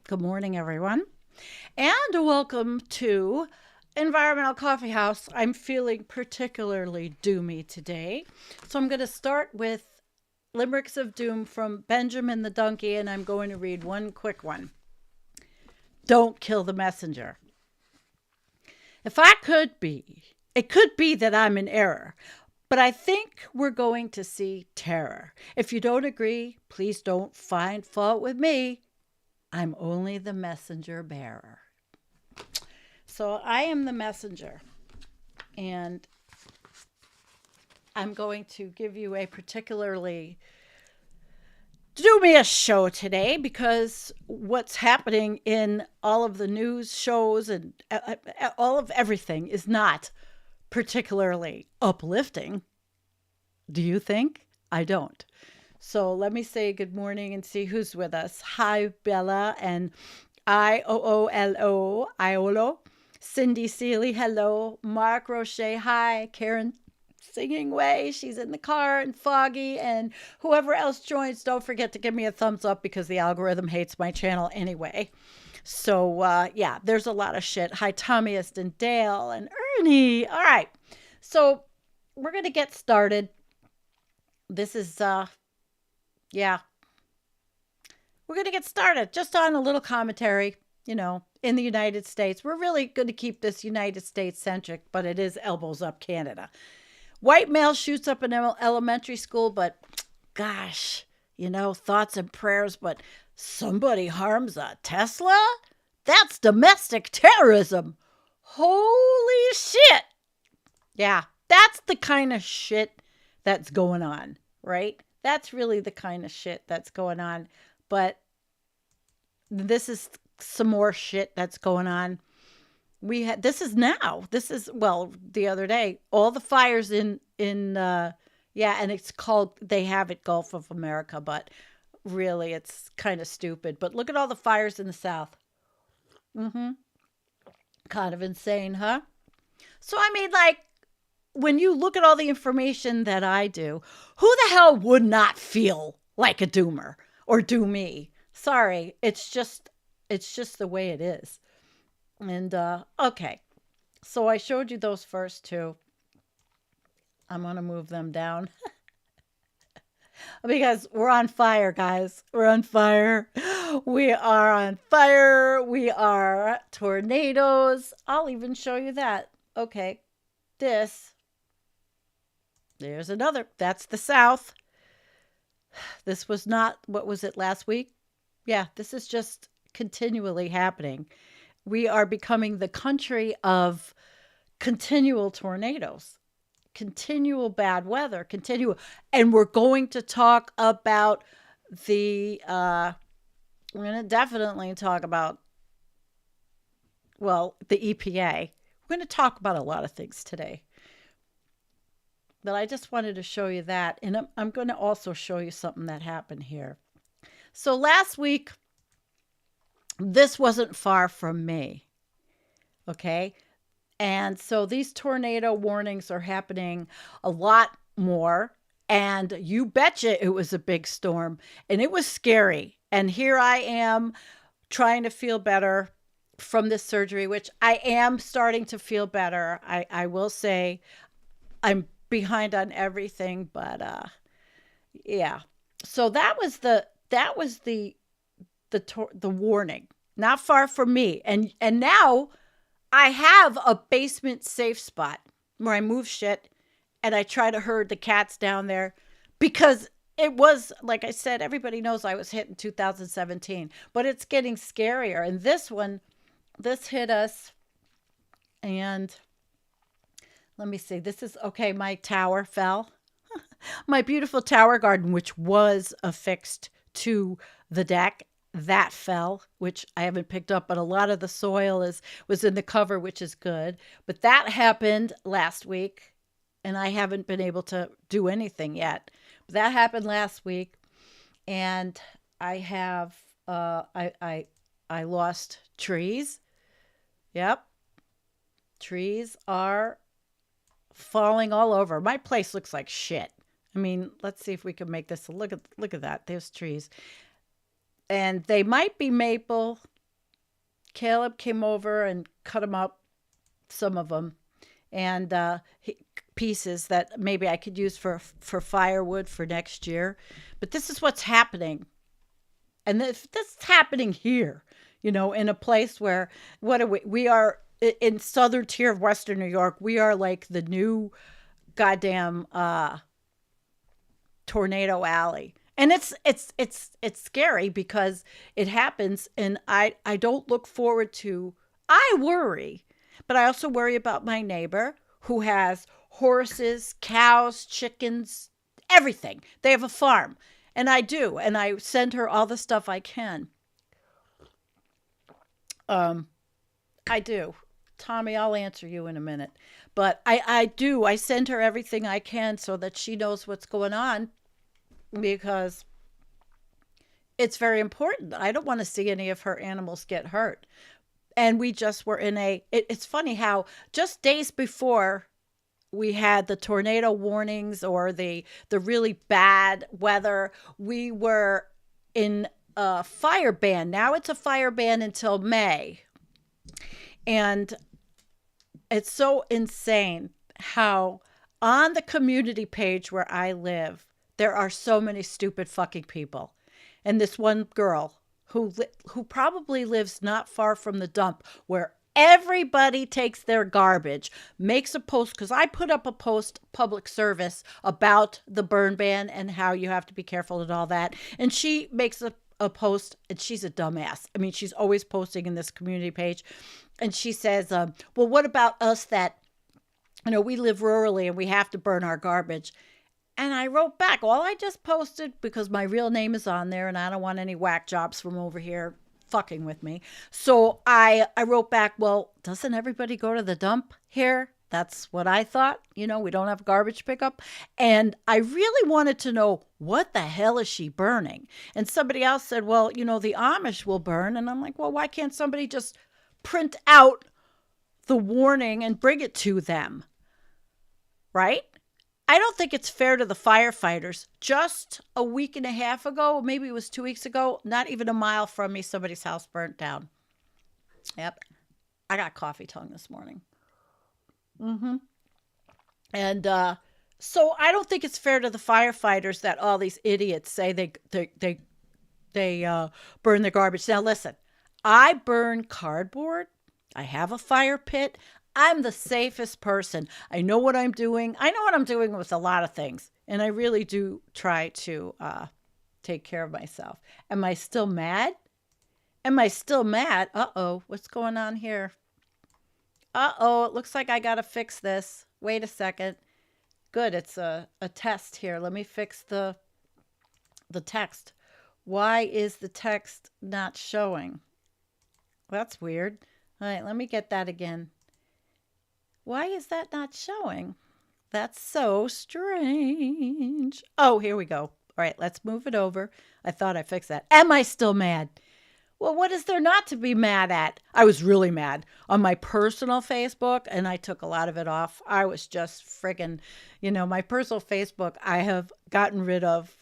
Good morning, everyone, and welcome to Environmental Coffee House. I'm feeling particularly doomy today, so I'm going to start with Limericks of Doom from Benjamin the Donkey, and I'm going to read one quick one. Don't kill the messenger. If I could be, it could be that I'm in error, but I think we're going to see terror. If you don't agree, please don't find fault with me. I'm only the messenger bearer. So I am the messenger, and I'm going to give you a particularly doomiest show today because what's happening in all of the news shows and all of everything is not particularly uplifting. Do you think? I don't. So let me say good morning and see who's with us. Hi, Bella and Iolo, Iolo. Cindy Seeley, hello. Mark Roche, hi. Karen singing way. She's in the car, and Foggy, and whoever else joins, don't forget to give me a thumbs up because the algorithm hates my channel anyway. So, yeah, there's a lot of shit. Hi, Tommyist and Dale and Ernie. All right. So we're going to get started. This is, yeah, we're going to get started just on a little commentary, in the United States. We're really going to keep this United States centric, but it is elbows up Canada. White male shoots up an elementary school, but gosh, thoughts and prayers, but somebody harms a Tesla? That's domestic terrorism. Holy shit. Yeah, that's the kind of shit that's going on, right? That's really the kind of shit that's going on. But this is some more shit that's going on. This is the other day, all the fires in yeah, and it's called, they have it Gulf of America, but really it's kind of stupid. But look at all the fires in the South. Mm-hmm. Kind of insane, huh? So I mean, like, when you look at all the information that I do, who the hell would not feel like a doomer or do me? Sorry, it's just the way it is. And okay. So I showed you those first two. I'm going to move them down because we're on fire, guys. We're on fire. We are on fire. We are tornadoes. I'll even show you that. Okay. There's another. That's the South. This was not, what was it, last week? Yeah, this is just continually happening. We are becoming the country of continual tornadoes, continual bad weather, continual. And we're going to talk about we're going to definitely talk about, well, the EPA. We're going to talk about a lot of things today. But I just wanted to show you that. And I'm going to also show you something that happened here. So last week, this wasn't far from me. Okay. And so these tornado warnings are happening a lot more. And you betcha it was a big storm and it was scary. And here I am trying to feel better from this surgery, which I am starting to feel better. I will say I'm behind on everything, but yeah. So that was the warning. Not far from me. And now I have a basement safe spot where I move shit and I try to herd the cats down there because it was, like I said, everybody knows I was hit in 2017, but it's getting scarier. And this hit us, and let me see. This is okay. My tower fell. My beautiful tower garden, which was affixed to the deck, that fell, which I haven't picked up, but a lot of the soil was in the cover, which is good. But that happened last week, and I haven't been able to do anything yet. But that happened last week, and I have I lost trees. Yep, trees are falling all over. My place looks like shit. I mean, let's see if we can make this look at that. There's trees. And they might be maple. Caleb came over and cut them up, some of them, and pieces that maybe I could use for firewood for next year. But this is what's happening, and this is happening here. In a place where what are we? We are in southern tier of Western New York. We are like the new goddamn tornado alley. And it's scary because it happens, and I don't look forward to. I worry, but I also worry about my neighbor who has horses, cows, chickens, everything. They have a farm, and I do, and I send her all the stuff I can. Um, I do. Tommy, I'll answer you in a minute. But I do. I send her everything I can so that she knows what's going on, because it's very important. I don't want to see any of her animals get hurt. And we just were it's funny how just days before we had the tornado warnings or the really bad weather, we were in a fire ban. Now it's a fire ban until May. And it's so insane how on the community page where I live, there are so many stupid fucking people. And this one girl who probably lives not far from the dump where everybody takes their garbage, makes a post, because I put up a post, public service, about the burn ban and how you have to be careful and all that. And she makes a post, and she's a dumbass. I mean, she's always posting in this community page. And she says, well, what about us that, we live rurally and we have to burn our garbage? And I wrote back, well, I just posted because my real name is on there and I don't want any whack jobs from over here fucking with me. So I wrote back, well, doesn't everybody go to the dump here? That's what I thought. We don't have garbage pickup. And I really wanted to know, what the hell is she burning? And somebody else said, well, the Amish will burn. And I'm like, well, why can't somebody just print out the warning and bring it to them? Right? I don't think it's fair to the firefighters. Just a week and a half ago, maybe it was 2 weeks ago, not even a mile from me, somebody's house burnt down. Yep. I got coffee tongue this morning. And so I don't think it's fair to the firefighters that all these idiots say they burn their garbage. Now listen, I burn cardboard. I have a fire pit. I'm the safest person. I know what I'm doing. I know what I'm doing with a lot of things. And I really do try to take care of myself. Am I still mad? Am I still mad? Uh-oh, what's going on here? Uh-oh, it looks like I got to fix this. Wait a second. Good, it's a test here. Let me fix the text. Why is the text not showing? That's weird. All right, let me get that again. Why is that not showing? That's so strange. Oh, here we go. All right, let's move it over. I thought I fixed that. Am I still mad? Well, what is there not to be mad at? I was really mad on my personal Facebook, and I took a lot of it off. I was just friggin', my personal Facebook, I have gotten rid of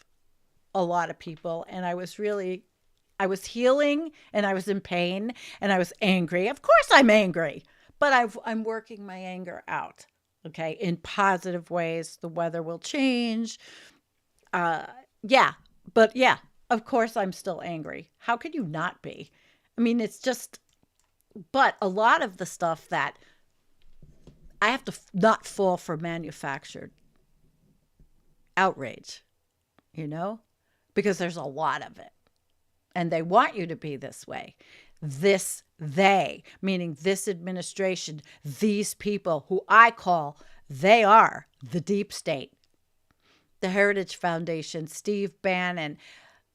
a lot of people, and I was healing, and I was in pain, and I was angry. Of course I'm angry. But I'm working my anger out, okay, in positive ways. The weather will change. Yeah, of course I'm still angry. How could you not be? I mean, it's just, but a lot of the stuff that I have to not fall for manufactured outrage, because there's a lot of it. And they want you to be this way. They, meaning this administration, these people who I call, they are the deep state. The Heritage Foundation, Steve Bannon,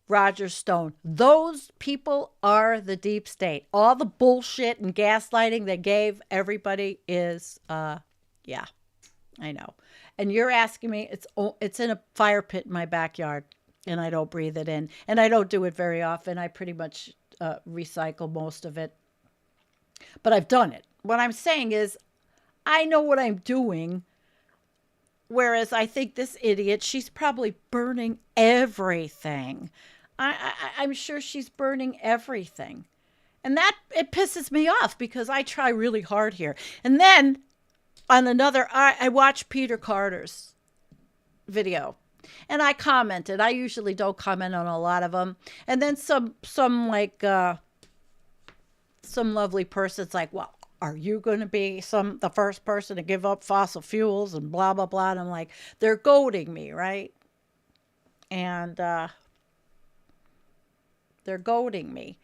Roger Stone, those people are the deep state. All the bullshit and gaslighting they gave everybody is, yeah, I know. And you're asking me, it's in a fire pit in my backyard, and I don't breathe it in. And I don't do it very often. I pretty much recycle most of it. But I've done it. What I'm saying is, I know what I'm doing. Whereas I think this idiot, she's probably burning everything. I'm sure she's burning everything. And that it pisses me off because I try really hard here. And then on another, I watched Peter Carter's video and I commented. I usually don't comment on a lot of them. And then some like some lovely person's like, well, are you going to be the first person to give up fossil fuels and blah blah blah? And I'm like, they're goading me, right? And they're goading me.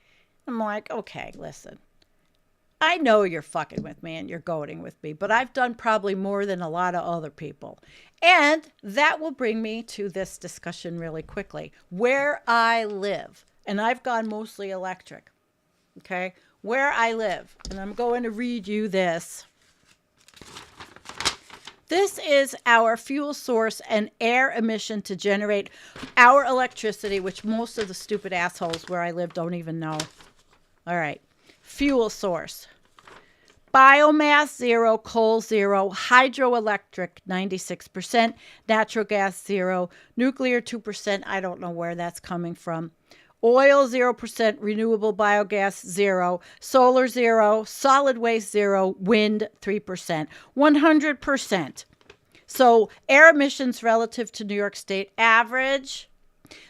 I'm like, okay, listen. I know you're fucking with me and you're goading with me, but I've done probably more than a lot of other people. And that will bring me to this discussion really quickly. Where I live, and I've gone mostly electric, okay? Where I live, and I'm going to read you this. This is our fuel source and air emission to generate our electricity, which most of the stupid assholes where I live don't even know. All right. Fuel source. Biomass 0, coal 0, hydroelectric 96%, natural gas 0, nuclear 2%. I don't know where that's coming from. Oil 0%, renewable biogas 0, solar 0, solid waste 0, wind 3%, 100%. So air emissions relative to New York State average.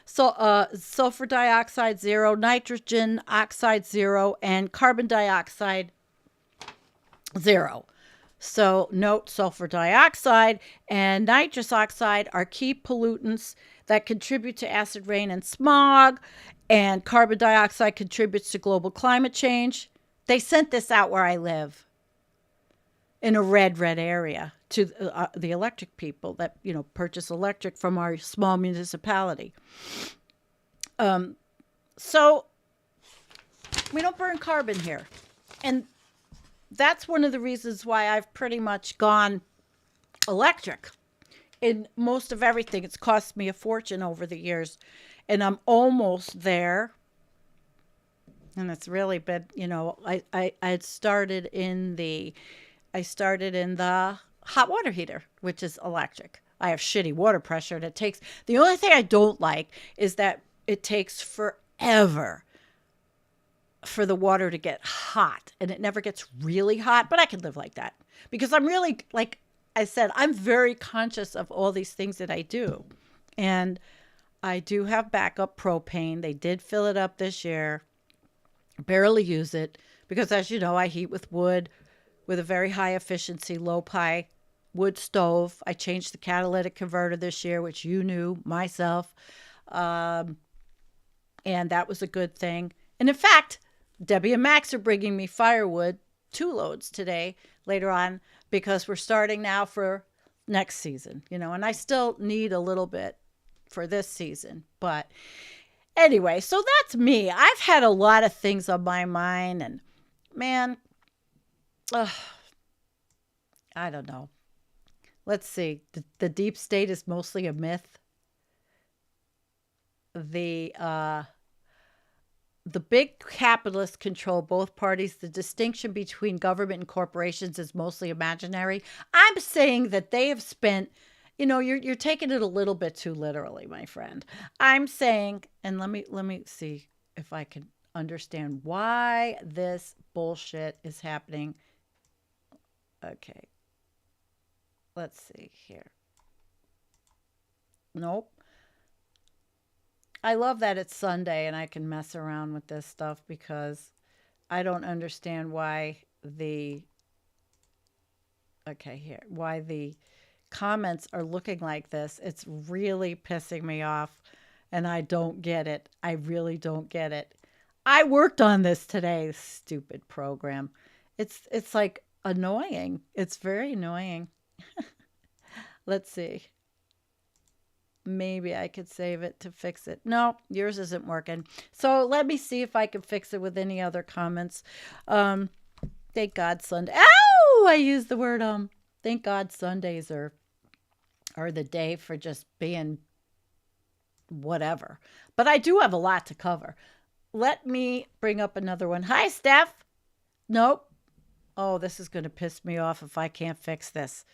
So sulfur dioxide 0, nitrogen oxide 0, and carbon dioxide 0. So note sulfur dioxide and nitrous oxide are key pollutants that contribute to acid rain and smog, and carbon dioxide contributes to global climate change. They sent this out where I live in a red area to the electric people that, purchase electric from our small municipality. So we don't burn carbon here. And that's one of the reasons why I've pretty much gone electric in most of everything. It's cost me a fortune over the years, and I'm almost there. And it's really been, I had started in the hot water heater, which is electric. I have shitty water pressure, and the only thing I don't like is that it takes forever for the water to get hot, and it never gets really hot, but I can live like that because I'm really, like I said, I'm very conscious of all these things that I do. And I do have backup propane. They did fill it up this year. Barely use it because, as you know, I heat with wood with a very high efficiency, low pi wood stove. I changed the catalytic converter this year, which you knew myself. And that was a good thing. And in fact, Debbie and Max are bringing me firewood, 2 loads today, later on, because we're starting now for next season, and I still need a little bit for this season. But anyway, so that's me. I've had a lot of things on my mind, and man, I don't know. Let's see. The deep state is mostly a myth. The big capitalists control both parties. The distinction between government and corporations is mostly imaginary. I'm saying that they have spent, you're taking it a little bit too literally, my friend. I'm saying, and let me see if I can understand why this bullshit is happening. Okay. Let's see here. Nope. I love that it's Sunday and I can mess around with this stuff because I don't understand why why the comments are looking like this. It's really pissing me off and I don't get it. I really don't get it. I worked on this today, stupid program. It's like annoying. It's very annoying. Let's see. Maybe I could save it to fix it. No, yours isn't working. So let me see if I can fix it with any other comments. Thank God Sunday. Oh, I used the word Thank God Sundays are the day for just being whatever. But I do have a lot to cover. Let me bring up another one. Hi, Steph. Nope. Oh, this is going to piss me off if I can't fix this.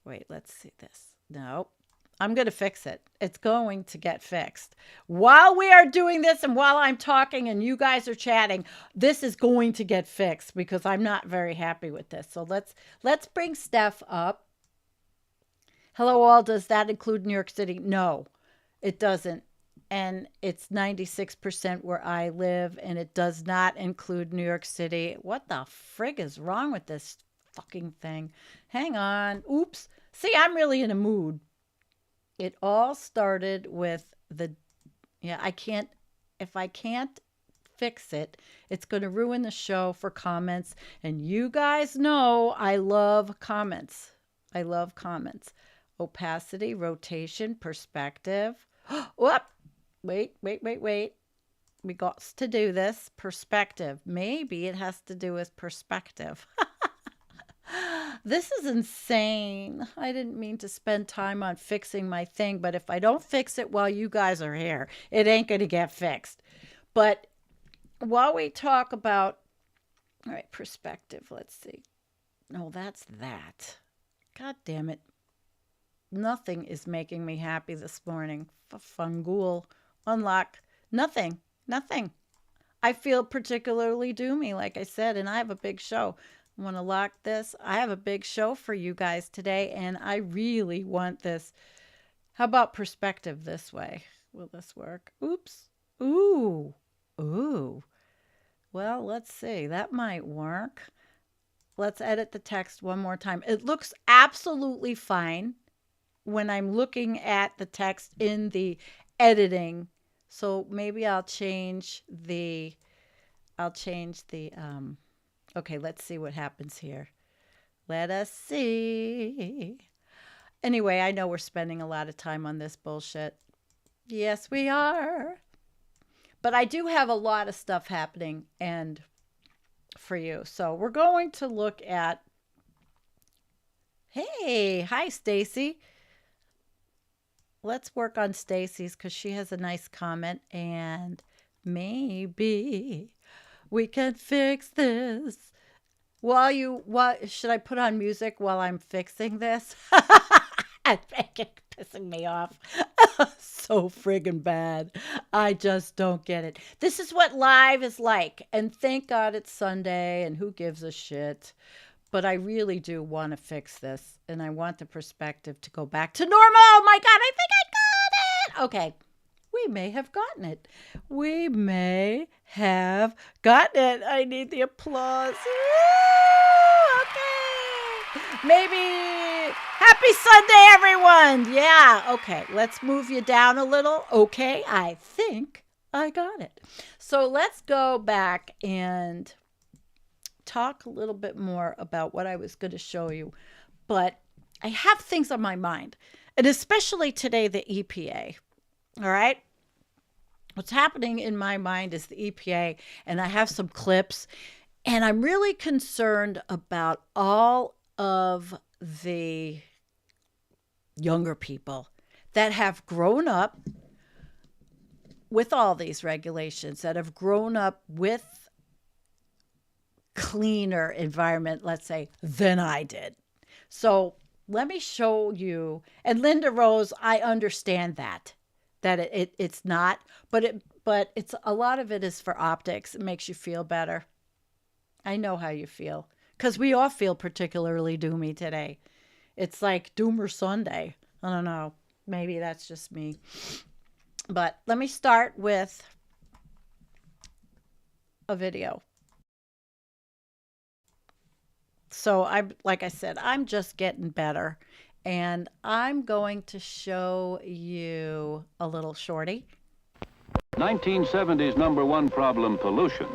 Wait, let's see this. Nope. I'm going to fix it. It's going to get fixed. While we are doing this and while I'm talking and you guys are chatting, this is going to get fixed because I'm not very happy with this. So let's bring Steph up. Hello all, does that include New York City? No, it doesn't. And it's 96% where I live, and it does not include New York City. What the frig is wrong with this fucking thing? Hang on. Oops. See, I'm really in a mood. It all started with I can't, if I can't fix it, it's going to ruin the show for comments. And you guys know I love comments. I love comments. Opacity, rotation, perspective. Whoop. Wait. We got to do this. Perspective. Maybe it has to do with perspective. This is insane. I didn't mean to spend time on fixing my thing, but if I don't fix it while you guys are here, it ain't going to get fixed. But while we talk about, all right, perspective, let's see. No, that's that. God damn it. Nothing is making me happy this morning. Fungool. Unlock. Nothing. I feel particularly doomy, like I said, and I have a big show. I want to lock this. I have a big show for you guys today, and I really want this. How about perspective this way? Will this work? Oops. Ooh. Well, let's see. That might work. Let's edit the text one more time. It looks absolutely fine when I'm looking at the text in the editing. So maybe I'll change the okay, let's see what happens here. Let us see. Anyway, I know we're spending a lot of time on this bullshit. Yes, we are. But I do have a lot of stuff happening and for you. So we're going to look at, hey, hi, Stacy. Let's work on Stacy's because she has a nice comment, and maybe we can fix this. What should I put on music while I'm fixing this? I think it's pissing me off. So friggin' bad. I just don't get it. This is what live is like. And thank God it's Sunday and who gives a shit. But I really do want to fix this. And I want the perspective to go back to normal. Oh my God, I think I got it. Okay. We may have gotten it. We may have gotten it. I need the applause. Woo! Okay. Maybe happy Sunday, everyone. Yeah. Okay. Let's move you down a little. Okay. I think I got it. So let's go back and talk a little bit more about what I was going to show you. But I have things on my mind, and especially today, the EPA. All right. What's happening in my mind is the EPA, and I have some clips, and I'm really concerned about all of the younger people that have grown up with all these regulations, that have grown up with cleaner environment, let's say, than I did. So let me show you. And Linda Rose, I understand that it's not, but it's a lot of it is for optics. It makes you feel better. I know how you feel because we all feel particularly doomy today. It's like Doomer Sunday. I don't know. Maybe that's just me. But let me start with a video. So like I said, I'm just getting better. And I'm going to show you a little shorty. 1970s number one problem, pollution.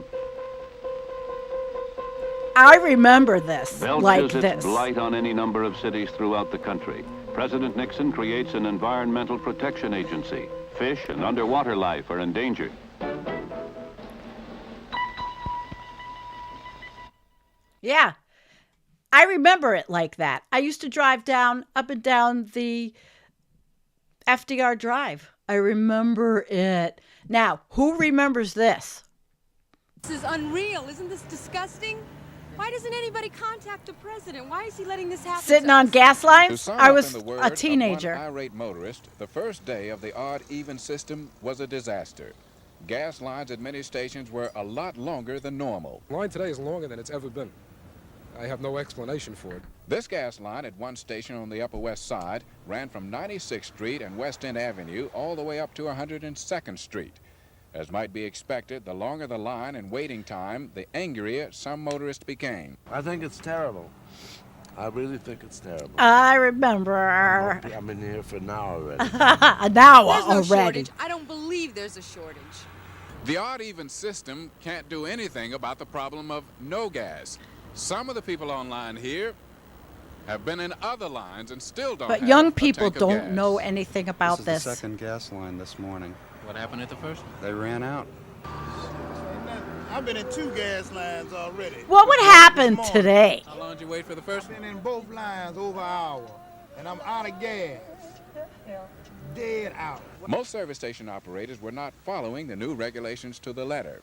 I remember this, like this. Blight on any number of cities throughout the country. President Nixon creates an environmental protection agency. Fish and underwater life are endangered. Yeah. I remember it like that. I used to drive up and down the FDR Drive. I remember it. Now, who remembers this? This is unreal. Isn't this disgusting? Why doesn't anybody contact the president? Why is he letting this happen? Sitting on gas To lines? sum I up was in the a words of one teenager. irate motorist, the first day of the odd-even system was a disaster. Gas lines at many stations were a lot longer than normal. The line today is longer than it's ever been. I have no explanation for it. This gas line at one station on the Upper West Side ran from 96th Street and West End Avenue all the way up to 102nd Street. As might be expected, the longer the line and waiting time, the angrier some motorists became. I think it's terrible. I really think it's terrible. I remember. I've been here for an hour already. An hour There's no already. shortage. I don't believe there's a shortage. The odd-even system can't do anything about the problem of no gas. Some of the people online here have been in other lines and still don't But have young a people tank of don't gas. know anything about This is this. the second gas line this morning. What happened at the first one? They ran out. I've been in 2 gas lines already. What would happen today? How long did you wait for the first I've one? been in both lines over an hour, and I'm out of gas. Dead out. Most service station operators were not following the new regulations to the letter.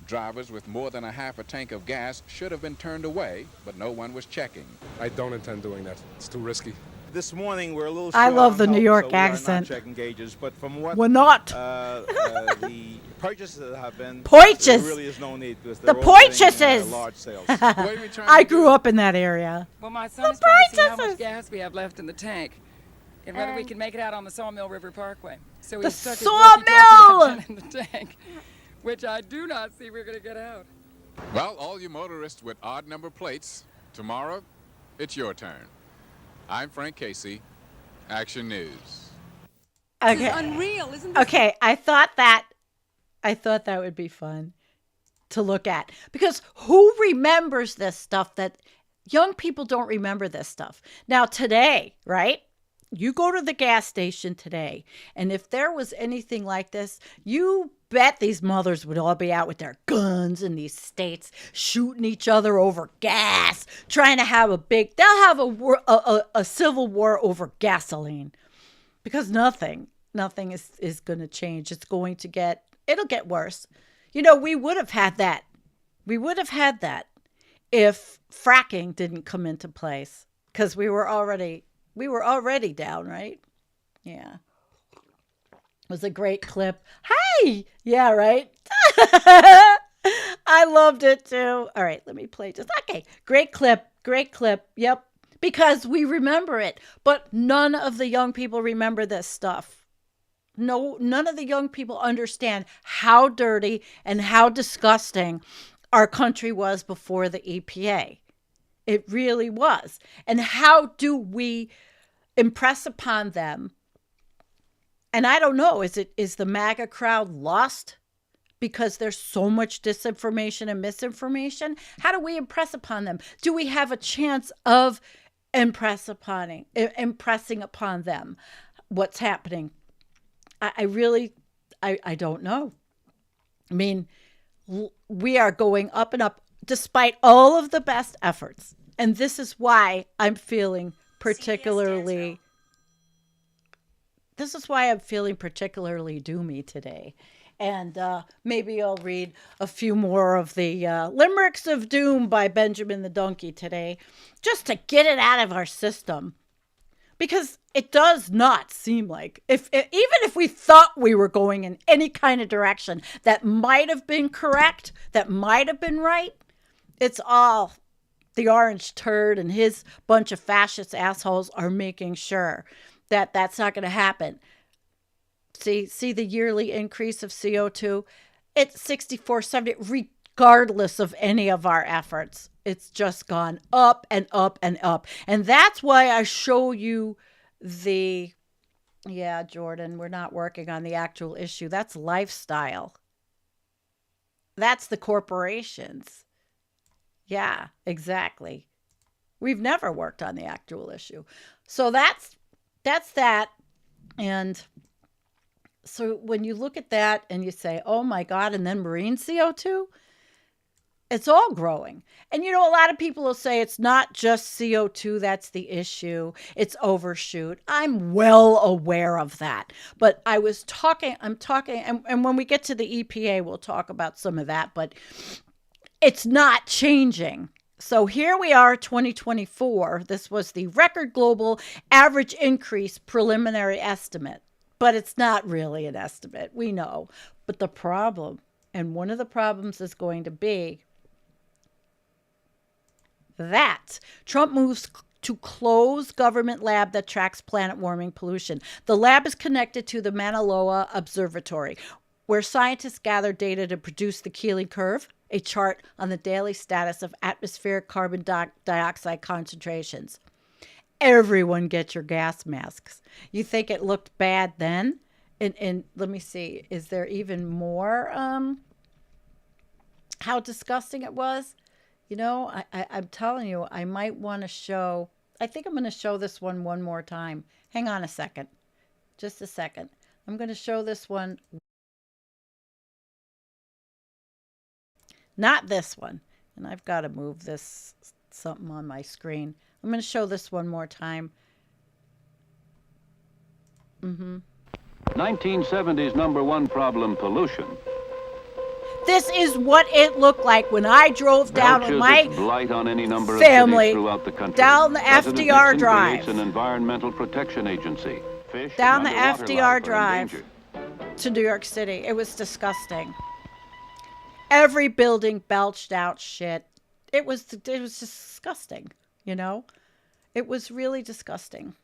Drivers with more than a half a tank of gas should have been turned away, but no one was checking. I don't intend doing that. It's too risky. This morning we're a little I short love on the New help, York so we are not accent. checking gauges, but from what We're not. the purchases have been, Purchase. there really is no need because The they're all getting, purchases. large sales. What are you trying I to do? grew up in that area. Well, my son is The trying to see how princesses. much gas we have left in the tank and whether we And- can make it out on the Sawmill River Parkway. So The he stuck his sawmill! walkie-talkie in the tank, which I do not see we're going to get out. Well, all you motorists with odd number plates, tomorrow, it's your turn. I'm Frank Casey, Action News. This Okay. is unreal, isn't this? Okay, I thought that would be fun to look at, because who remembers this stuff? That young people don't remember this stuff. Now today, right? You go to the gas station today, and if there was anything like this, you bet these mothers would all be out with their guns in these states, shooting each other over gas, trying to have they'll have a civil war over gasoline, because nothing is going to change. It'll get worse. You know, we would have had that if fracking didn't come into place, because we were already down, right? Yeah. It was a great clip. Hey! Yeah, right? I loved it too. All right, let me play just. Okay, great clip. Yep. Because we remember it, but none of the young people remember this stuff. No, none of the young people understand how dirty and how disgusting our country was before the EPA. It really was. And how do we impress upon them? And I don't know, is the MAGA crowd lost because there's so much disinformation and misinformation? How do we impress upon them? Do we have a chance of impressing upon them what's happening? I don't know. I mean, we are going up and up despite all of the best efforts. And this is why I'm feeling particularly doomy today. And maybe I'll read a few more of the Limericks of Doom by Benjamin the Donkey today, just to get it out of our system. Because it does not seem like, even if we thought we were going in any kind of direction that might have been correct, that might have been right, it's all the orange turd and his bunch of fascist assholes are making sure that that's not going to happen. See the yearly increase of CO2? It's 6470, regardless of any of our efforts. It's just gone up and up and up. And that's why I show you Jordan, we're not working on the actual issue. That's lifestyle. That's the corporations. Yeah, exactly. We've never worked on the actual issue. So that's that. And so when you look at that and you say, oh my God, and then marine CO2, it's all growing. And, a lot of people will say it's not just CO2 that's the issue. It's overshoot. I'm well aware of that. But I'm talking, and when we get to the EPA, we'll talk about some of that. But it's not changing. So here we are, 2024. This was the record global average increase preliminary estimate. But it's not really an estimate. We know. But the problem, and one of the problems is going to be that Trump moves to close government lab that tracks planet warming pollution. The lab is connected to the Mauna Loa Observatory, where scientists gather data to produce the Keeling curve, a chart on the daily status of atmospheric carbon dioxide concentrations. Everyone get your gas masks. You think it looked bad then? And let me see, is there even more how disgusting it was? You know, I'm telling you, I might want to show, I think I'm going to show this one more time. Hang on a second. Just a second. I'm going to show this one. Not this one. And I've got to move this something on my screen. I'm going to show this one more time. 1970's number one problem, pollution. This is what it looked like when I drove down with my blight on any number family of cities throughout the country. down the President FDR Nixon Drive. creates an environmental protection agency. Fish Down and the underwater FDR life are Drive endangered. to New York City. It was disgusting. Every building belched out shit. It was disgusting, you know? It was really disgusting.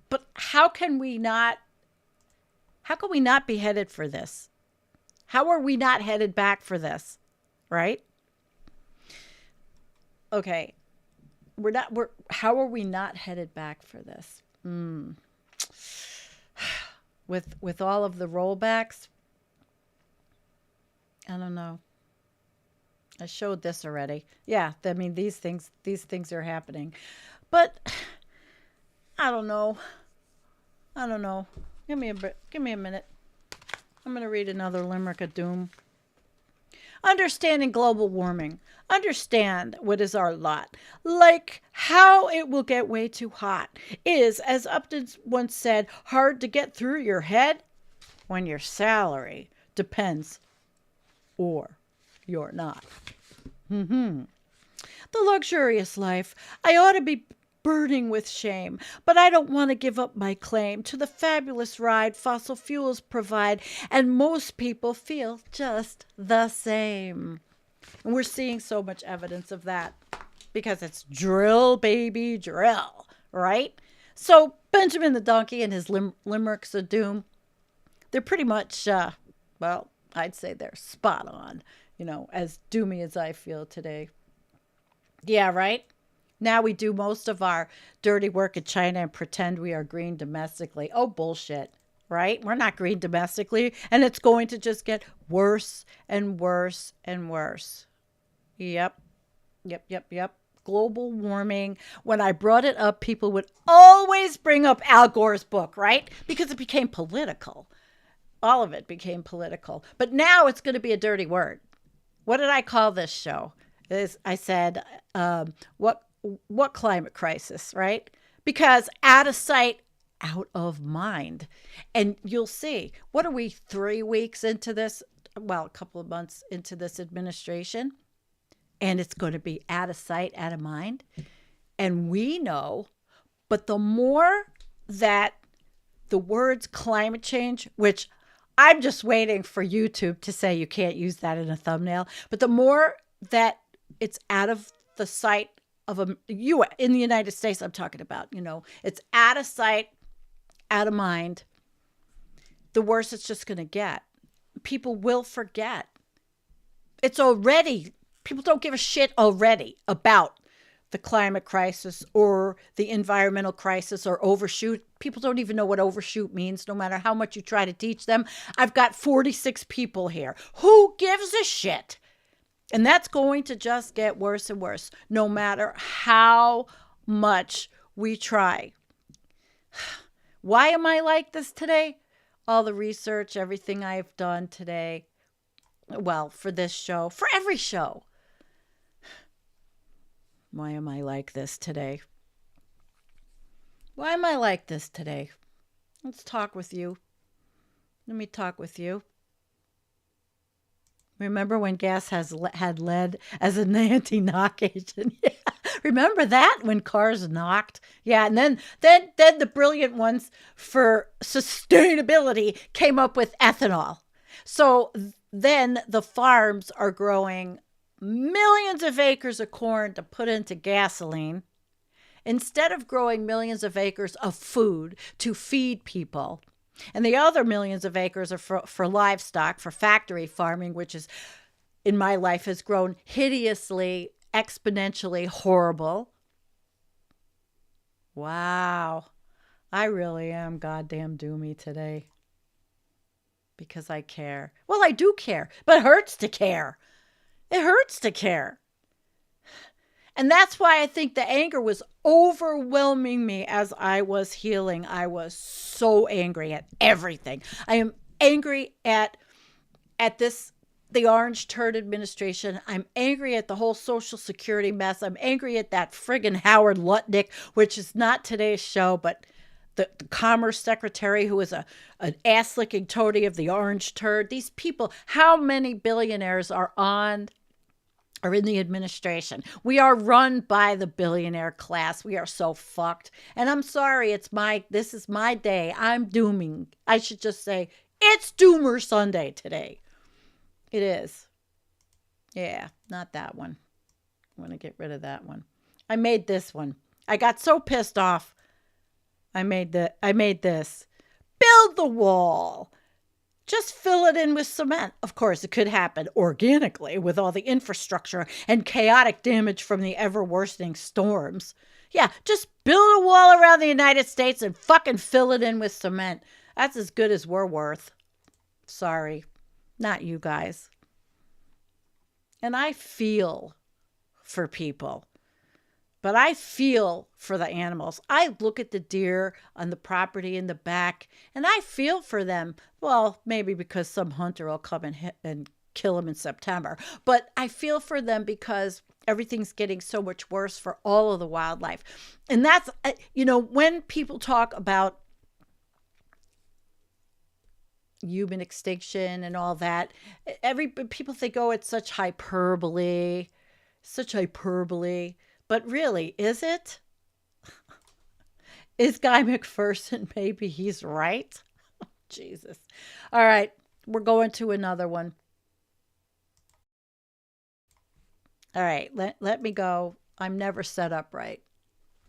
But how can we not be headed for this? How are we not headed back for this? Right? Okay. How are we not headed back for this? With all of the rollbacks? I don't know. I showed this already. Yeah, I mean these things are happening. But I don't know. Give me a minute. I'm going to read another limerick of doom. Understanding global warming. Understand what is our lot. Like how it will get way too hot is, as Upton once said, hard to get through your head when your salary depends or you're not. The luxurious life. I ought to be burning with shame, but I don't want to give up my claim to the fabulous ride fossil fuels provide, and most people feel just the same. And we're seeing so much evidence of that because it's drill, baby, drill, right? So Benjamin the Donkey and his limericks of doom, they're pretty much, well, I'd say they're spot on, you know, as doomy as I feel today. Yeah, right? Now we do most of our dirty work in China and pretend we are green domestically. Oh, bullshit, right? We're not green domestically, and it's going to just get worse and worse and worse. Yep. Global warming. When I brought it up, people would always bring up Al Gore's book, right? Because it became political. All of it became political. But now it's going to be a dirty word. What did I call this show? I said, what climate crisis, right? Because out of sight, out of mind. And you'll see, what are we, 3 weeks into this? Well, a couple of months into this administration. And it's going to be out of sight, out of mind. And we know, but the more that the words climate change, which I'm just waiting for YouTube to say you can't use that in a thumbnail, but the more that it's out of the sight of in the United States, I'm talking about, you know, it's out of sight, out of mind, the worse it's just going to get. People will forget. It's already, people don't give a shit already about the climate crisis or the environmental crisis or overshoot. People don't even know what overshoot means, no matter how much you try to teach them. I've got 46 people here. Who gives a shit? And that's going to just get worse and worse, no matter how much we try. Why am I like this today? All the research, everything I've done today. Well, for this show, for every show. Why am I like this today? Why am I like this today? Let's talk with you. Let me talk with you. Remember when gas had lead as an anti-knock agent? Yeah. Remember that when cars knocked? Yeah, and then the brilliant ones for sustainability came up with ethanol. So then the farms are growing millions of acres of corn to put into gasoline instead of growing millions of acres of food to feed people. And the other millions of acres are for livestock, for factory farming, which is, in my life, has grown hideously, exponentially horrible. Wow. I really am goddamn doomy today. Because I care. Well, I do care, but it hurts to care. It hurts to care. And that's why I think the anger was overwhelming me as I was healing. I was so angry at everything. I am angry at the orange turd administration. I'm angry at the whole Social Security mess. I'm angry at that friggin' Howard Lutnick, which is not today's show, but the Commerce Secretary who is an ass-licking toady of the orange turd. These people, how many billionaires are in the administration? We are run by the billionaire class. We are so fucked. And I'm sorry, this is my day. I'm dooming. I should just say, it's Doomer Sunday today. It is. Yeah, not that one. I want to get rid of that one. I made this one. I got so pissed off. I made this. Build the wall. Just fill it in with cement. Of course, it could happen organically with all the infrastructure and chaotic damage from the ever-worsening storms. Yeah, just build a wall around the United States and fucking fill it in with cement. That's as good as we're worth. Sorry, not you guys. And I feel for people. But I feel for the animals. I look at the deer on the property in the back, and I feel for them. Well, maybe because some hunter will come and kill them in September. But I feel for them because everything's getting so much worse for all of the wildlife. And that's, when people talk about human extinction and all that, people think, oh, it's such hyperbole. But really, is it? Is Guy McPherson, maybe he's right? Jesus. All right, we're going to another one. All right, let me go. I'm never set up right.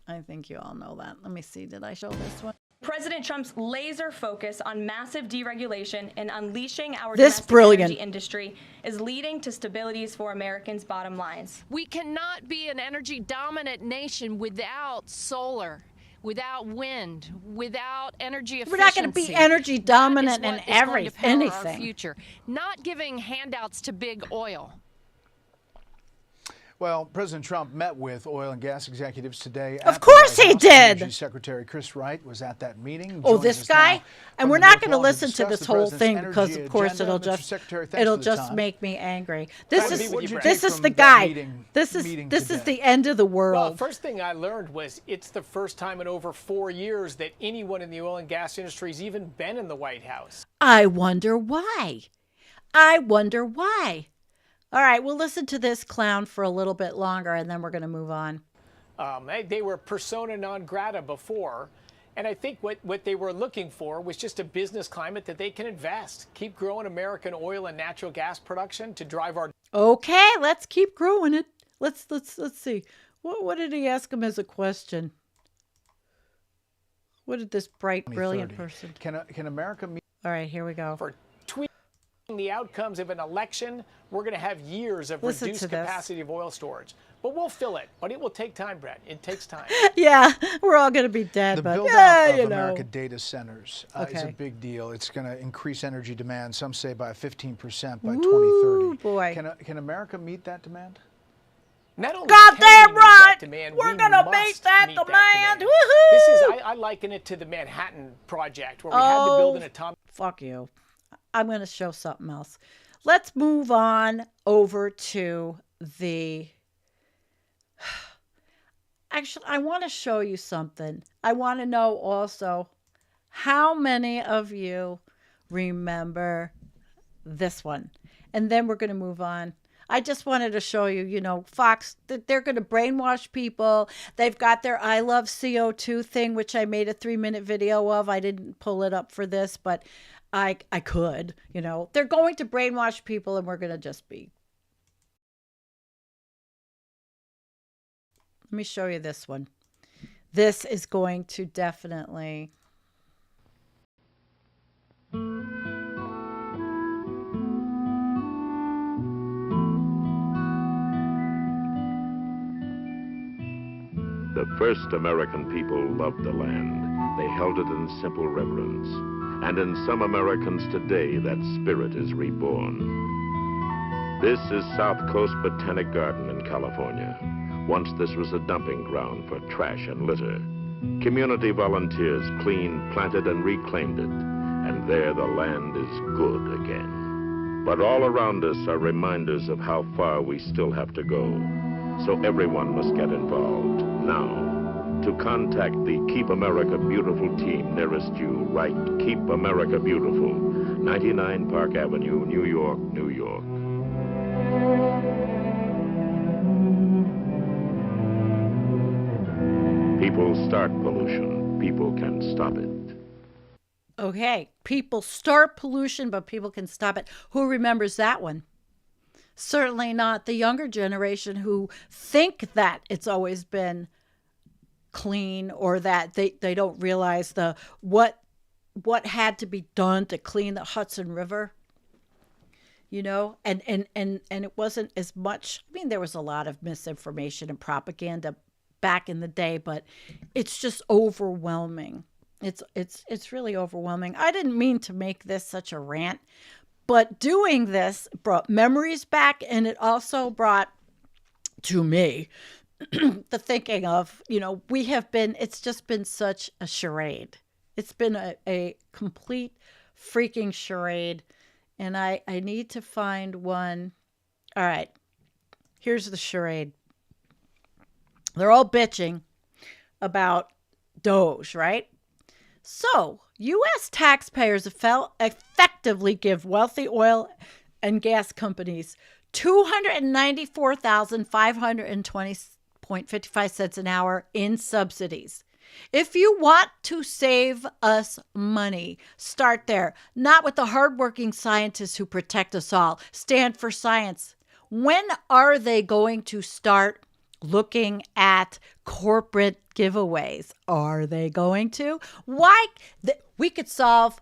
I think you all know that. Let me see. Did I show this one? President Trump's laser focus on massive deregulation and unleashing our domestic energy industry is leading to stabilities for Americans' bottom lines. We cannot be an energy dominant nation without solar, without wind, without energy efficiency. We're not going to be energy dominant in anything. Our future. Not giving handouts to big oil. Well, President Trump met with oil and gas executives today. Of course he did. Energy Secretary Chris Wright was at that meeting. Oh, this guy? And we're not going to listen to this whole thing because, of course, it'll just make me angry. This is the guy. This is the end of the world. Well, first thing I learned was it's the first time in over 4 years that anyone in the oil and gas industry has even been in the White House. I wonder why. All right, we'll listen to this clown for a little bit longer, and then we're going to move on. They were persona non grata before, and I think what they were looking for was just a business climate that they can invest, keep growing American oil and natural gas production to drive our... Okay, let's keep growing it. Let's see. What did he ask him as a question? What did this bright, brilliant person... Can America meet... All right, here we go. For tweeting the outcomes of an election, we're going to have years of reduced capacity of oil storage. But we'll fill it. But it will take time, Brett. It takes time. Yeah, we're all going to be dead. The but build-out of America data centers is a Okay. big deal. It's going to increase energy demand, some say by 15% by Ooh, 2030. boy. Can America meet that demand? Not only Goddamn can we meet right! that demand, We're we gonna must meet that meet demand! This Woohoo! is, I liken it to the Manhattan Project, where we had to build an atomic... Fuck you. I'm going to show something else. Let's move on over to the... Actually, I want to show you something. I want to know also how many of you remember this one. and then we're going to move on. I just wanted to show you, you know, Fox, they're going to brainwash people. They've got their I love CO2 thing, which I made a 3-minute video of. I didn't pull it up for this, but I could, you know. They're going to brainwash people, and we're going to just be. Let me show you this one. This is going to definitely. The first American people loved the land. They held it in simple reverence. And in some Americans today, that spirit is reborn. This is South Coast Botanic Garden in California. Once this was a dumping ground for trash and litter. Community volunteers cleaned, planted, and reclaimed it. And there the land is good again. But all around us are reminders of how far we still have to go. So everyone must get involved now. To contact the Keep America Beautiful team nearest you, write Keep America Beautiful, 99 Park Avenue, New York, New York. People start pollution. People can stop it. Okay, people start pollution, but people can stop it. Who remembers that one? Certainly not the younger generation who think that it's always been clean, or that they don't realize what had to be done to clean the Hudson River. You know, and it wasn't as much. I mean, there was a lot of misinformation and propaganda back in the day, but it's just overwhelming. It's really overwhelming. I didn't mean to make this such a rant, but doing this brought memories back, and it also brought to me the thinking of, you know, it's just been such a charade. It's been a complete freaking charade, and I need to find one. All right, here's the charade. They're all bitching about Doge, right? So, U.S. taxpayers effectively give wealthy oil and gas companies $294,520.55 an hour in subsidies. If you want to save us money, start there. Not with the hardworking scientists who protect us all. Stand for science. When are they going to start looking at corporate giveaways? Are they going to? Why? We could solve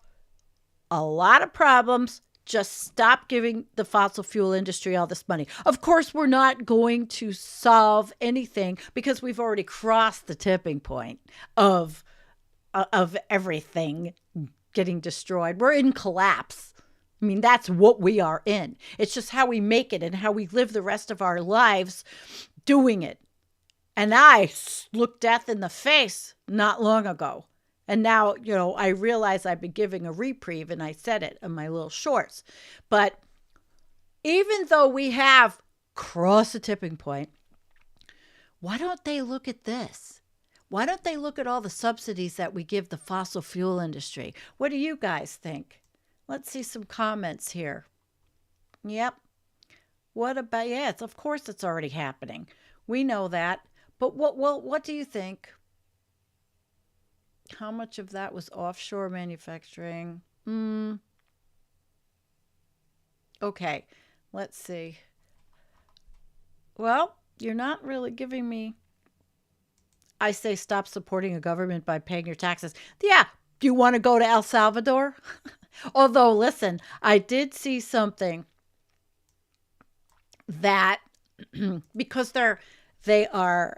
a lot of problems. Just stop giving the fossil fuel industry all this money. Of course, we're not going to solve anything because we've already crossed the tipping point of everything getting destroyed. We're in collapse. I mean, that's what we are in. It's just how we make it and how we live the rest of our lives doing it. And I looked death in the face not long ago. And now, you know, I realize I've been giving a reprieve, and I said it in my little shorts. But even though we have crossed the tipping point, why don't they look at this? Why don't they look at all the subsidies that we give the fossil fuel industry? What do you guys think? Let's see some comments here. Yep. What about, yeah, of course it's already happening. We know that. But what do you think? How much of that was offshore manufacturing? Okay, let's see. Well, you're not really giving me. I say stop supporting a government by paying your taxes. Yeah, do you want to go to El Salvador? Although, listen, I did see something that because they are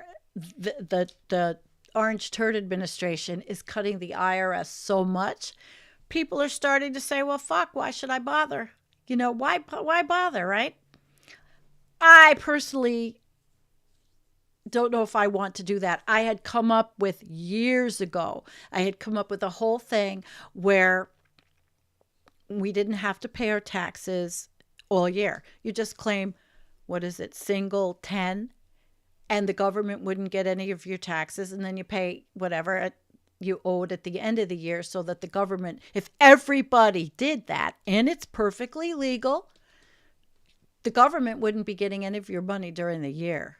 the Orange Turd administration is cutting the IRS so much, people are starting to say, well, fuck, why should I bother? You know, why bother, right? I personally don't know if I want to do that. I had come up with years ago, I had come up with a whole thing where we didn't have to pay our taxes all year. You just claim, what is it, single 10, and the government wouldn't get any of your taxes, and then you pay whatever you owed at the end of the year, so that the government, if everybody did that, and it's perfectly legal, the government wouldn't be getting any of your money during the year.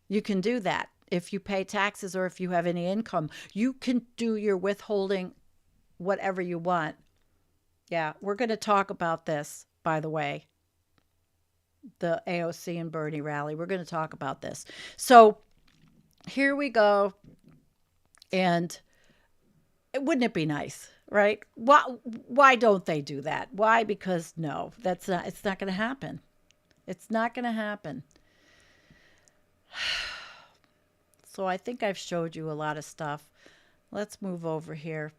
You can do that. If you pay taxes or if you have any income, you can do your withholding, whatever you want. Yeah, we're going to talk about this, by the way. The AOC and Bernie rally. We're going to talk about this. So here we go. And wouldn't it be nice, right? Why don't they do that? Why? Because no, it's not going to happen. It's not going to happen. So I think I've showed you a lot of stuff. Let's move over here.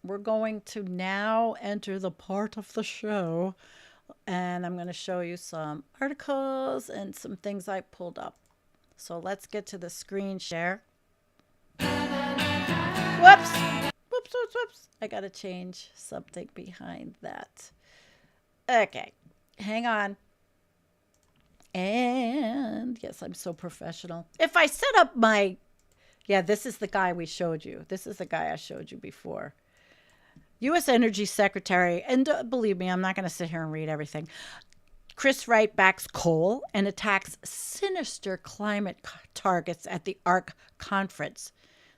We're going to now enter the part of the show, and I'm going to show you some articles and some things I pulled up. So let's get to the screen share. Whoops. Whoops. I got to change something behind that. Okay. Hang on. And yes, I'm so professional. If I set up my, this is the guy we showed you. This is the guy I showed you before. U.S. Energy Secretary, and believe me, I'm not going to sit here and read everything. Chris Wright backs coal and attacks sinister climate targets at the ARC conference.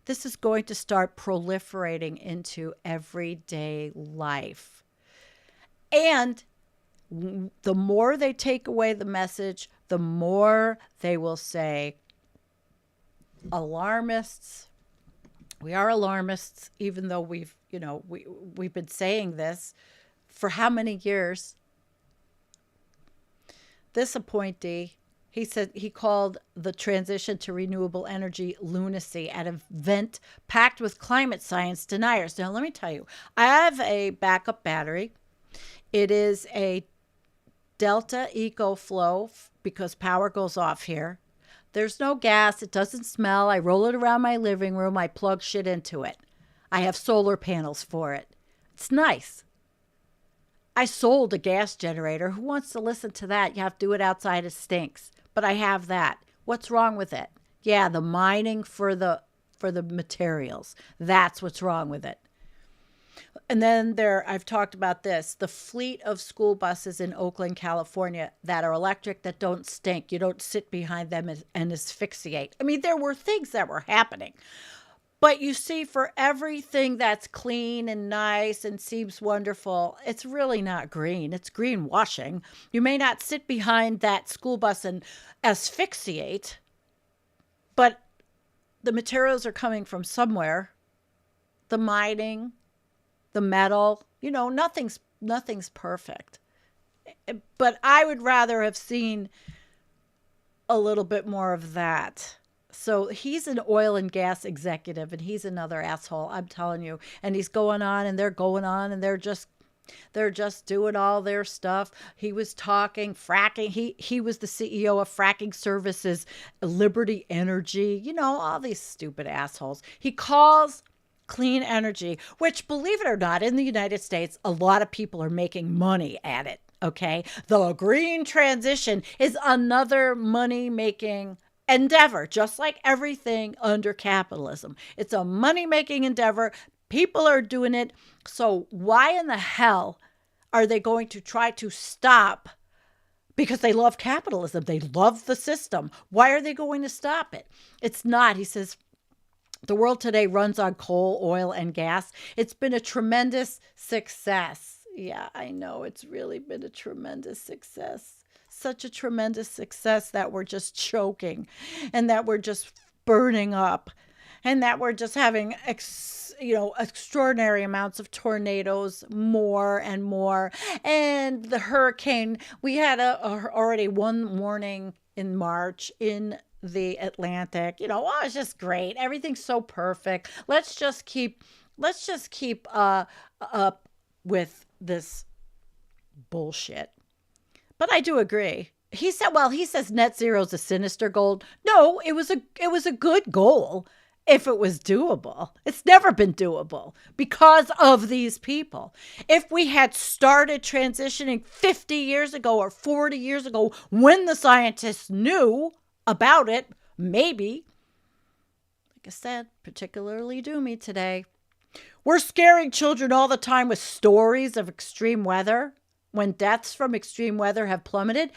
This is going to start proliferating into everyday life. And the more they take away the message, the more they will say, alarmists. We are alarmists, even though we've been saying this for how many years? This appointee, he said he called the transition to renewable energy lunacy at an event packed with climate science deniers. Now, let me tell you, I have a backup battery. It is a Delta EcoFlow because power goes off here. There's no gas. It doesn't smell. I roll it around my living room. I plug shit into it. I have solar panels for it. It's nice. I sold a gas generator. Who wants to listen to that? You have to do it outside. It stinks. But I have that. What's wrong with it? Yeah, the mining for the materials. That's what's wrong with it. And then I've talked about this, the fleet of school buses in Oakland, California that are electric, that don't stink. You don't sit behind them and asphyxiate. I mean, there were things that were happening. But you see, for everything that's clean and nice and seems wonderful, it's really not green. It's greenwashing. You may not sit behind that school bus and asphyxiate, but the materials are coming from somewhere. The mining, the metal, nothing's perfect. But I would rather have seen a little bit more of that. So he's an oil and gas executive, and he's another asshole, I'm telling you. And he's going on, and they're going on, and they're just doing all their stuff. He was talking fracking. He was the CEO of Fracking Services, Liberty Energy, all these stupid assholes. He calls clean energy, which, believe it or not, in the United States, a lot of people are making money at it, okay? The green transition is another money-making endeavor, just like everything under capitalism. It's a money-making endeavor. People are doing it. So why in the hell are they going to try to stop? Because they love capitalism. They love the system. Why are they going to stop it? It's not. He says, the world today runs on coal, oil, and gas. It's been a tremendous success. Yeah, I know. It's really been a tremendous success. Such a tremendous success that we're just choking, and that we're just burning up, and that we're just having extraordinary amounts of tornadoes, more and more. And the hurricane, we had already one warning in March in the Atlantic. It's just great. Everything's so perfect. Let's just keep up with this bullshit. But I do agree. He says net zero is a sinister goal. No, it was a good goal if it was doable. It's never been doable because of these people. If we had started transitioning 50 years ago or 40 years ago when the scientists knew about it, maybe, like I said, particularly doomy today. We're scaring children all the time with stories of extreme weather when deaths from extreme weather have plummeted.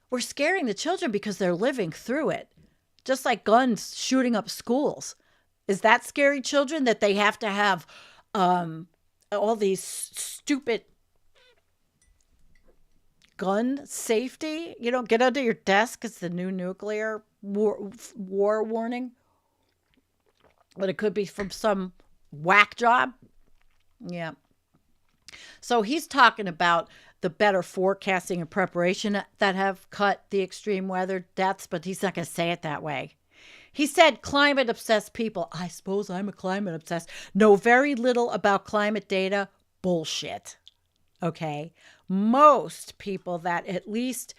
We're scaring the children because they're living through it. Just like guns shooting up schools. Is that scary children that they have to have all these stupid gun safety? You don't get under your desk. It's the new nuclear war warning. But it could be from some whack job. Yeah. So he's talking about the better forecasting and preparation that have cut the extreme weather deaths, but he's not going to say it that way. He said climate obsessed people, I suppose I'm a climate obsessed, know very little about climate data. Bullshit. Okay. Most people that at least,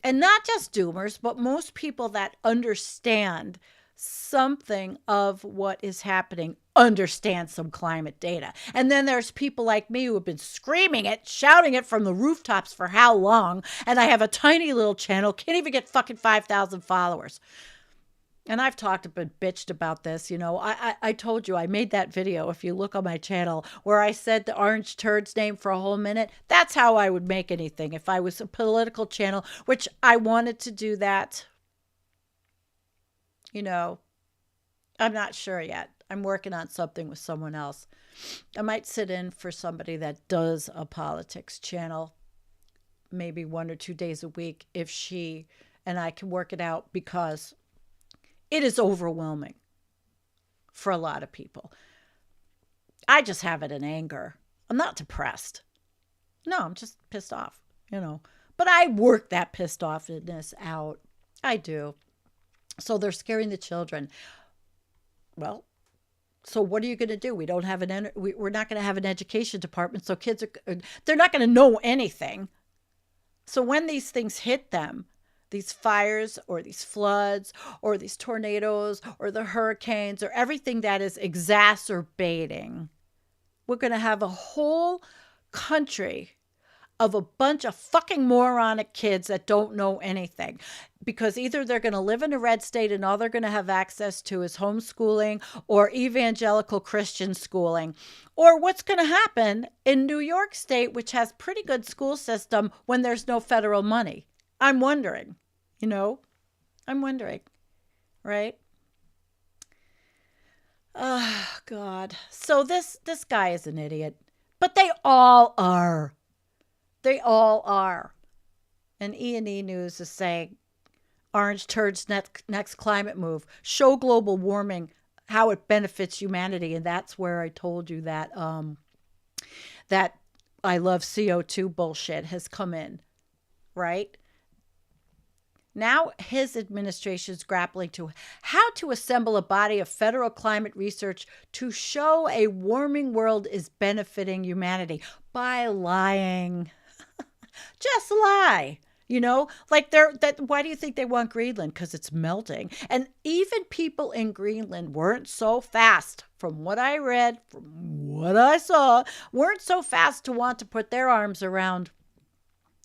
and not just doomers, but most people that understand something of what is happening understand some climate data. And then there's people like me who have been screaming it, shouting it from the rooftops for how long, and I have a tiny little channel, can't even get fucking 5,000 followers. And I've talked a bit, bitched about this. You know, I told you I made that video, if you look on my channel, where I said the orange turd's name for a whole minute. That's how I would make anything if I was a political channel, which I wanted to do that. You know, I'm not sure yet. I'm working on something with someone else. I might sit in for somebody that does a politics channel, maybe 1 or 2 days a week, if she and I can work it out, because it is overwhelming for a lot of people. I just have it in anger. I'm not depressed. No, I'm just pissed off, you know. But I work that pissed offness out. I do. So they're scaring the children. Well, so what are you going to do? We don't have we're not going to have an education department, so kids they're not going to know anything. So when these things hit them, these fires or these floods or these tornadoes or the hurricanes or everything that is exacerbating, we're going to have a whole country of a bunch of fucking moronic kids that don't know anything, because either they're going to live in a red state and all they're going to have access to is homeschooling or evangelical Christian schooling, or what's going to happen in New York State, which has pretty good school system when there's no federal money. I'm wondering, you know, I'm wondering, right? Oh, God. So this guy is an idiot, but they all are. They all are. And E&E News is saying, Orange Turd's next climate move, show global warming, how it benefits humanity. And that's where I told you that that I love CO2 bullshit has come in, right? Now his administration is grappling to how to assemble a body of federal climate research to show a warming world is benefiting humanity by lying. Just lie. You know, like why do you think they want Greenland? Because it's melting. And even people in Greenland weren't so fast, from what I read, from what I saw, weren't so fast to want to put their arms around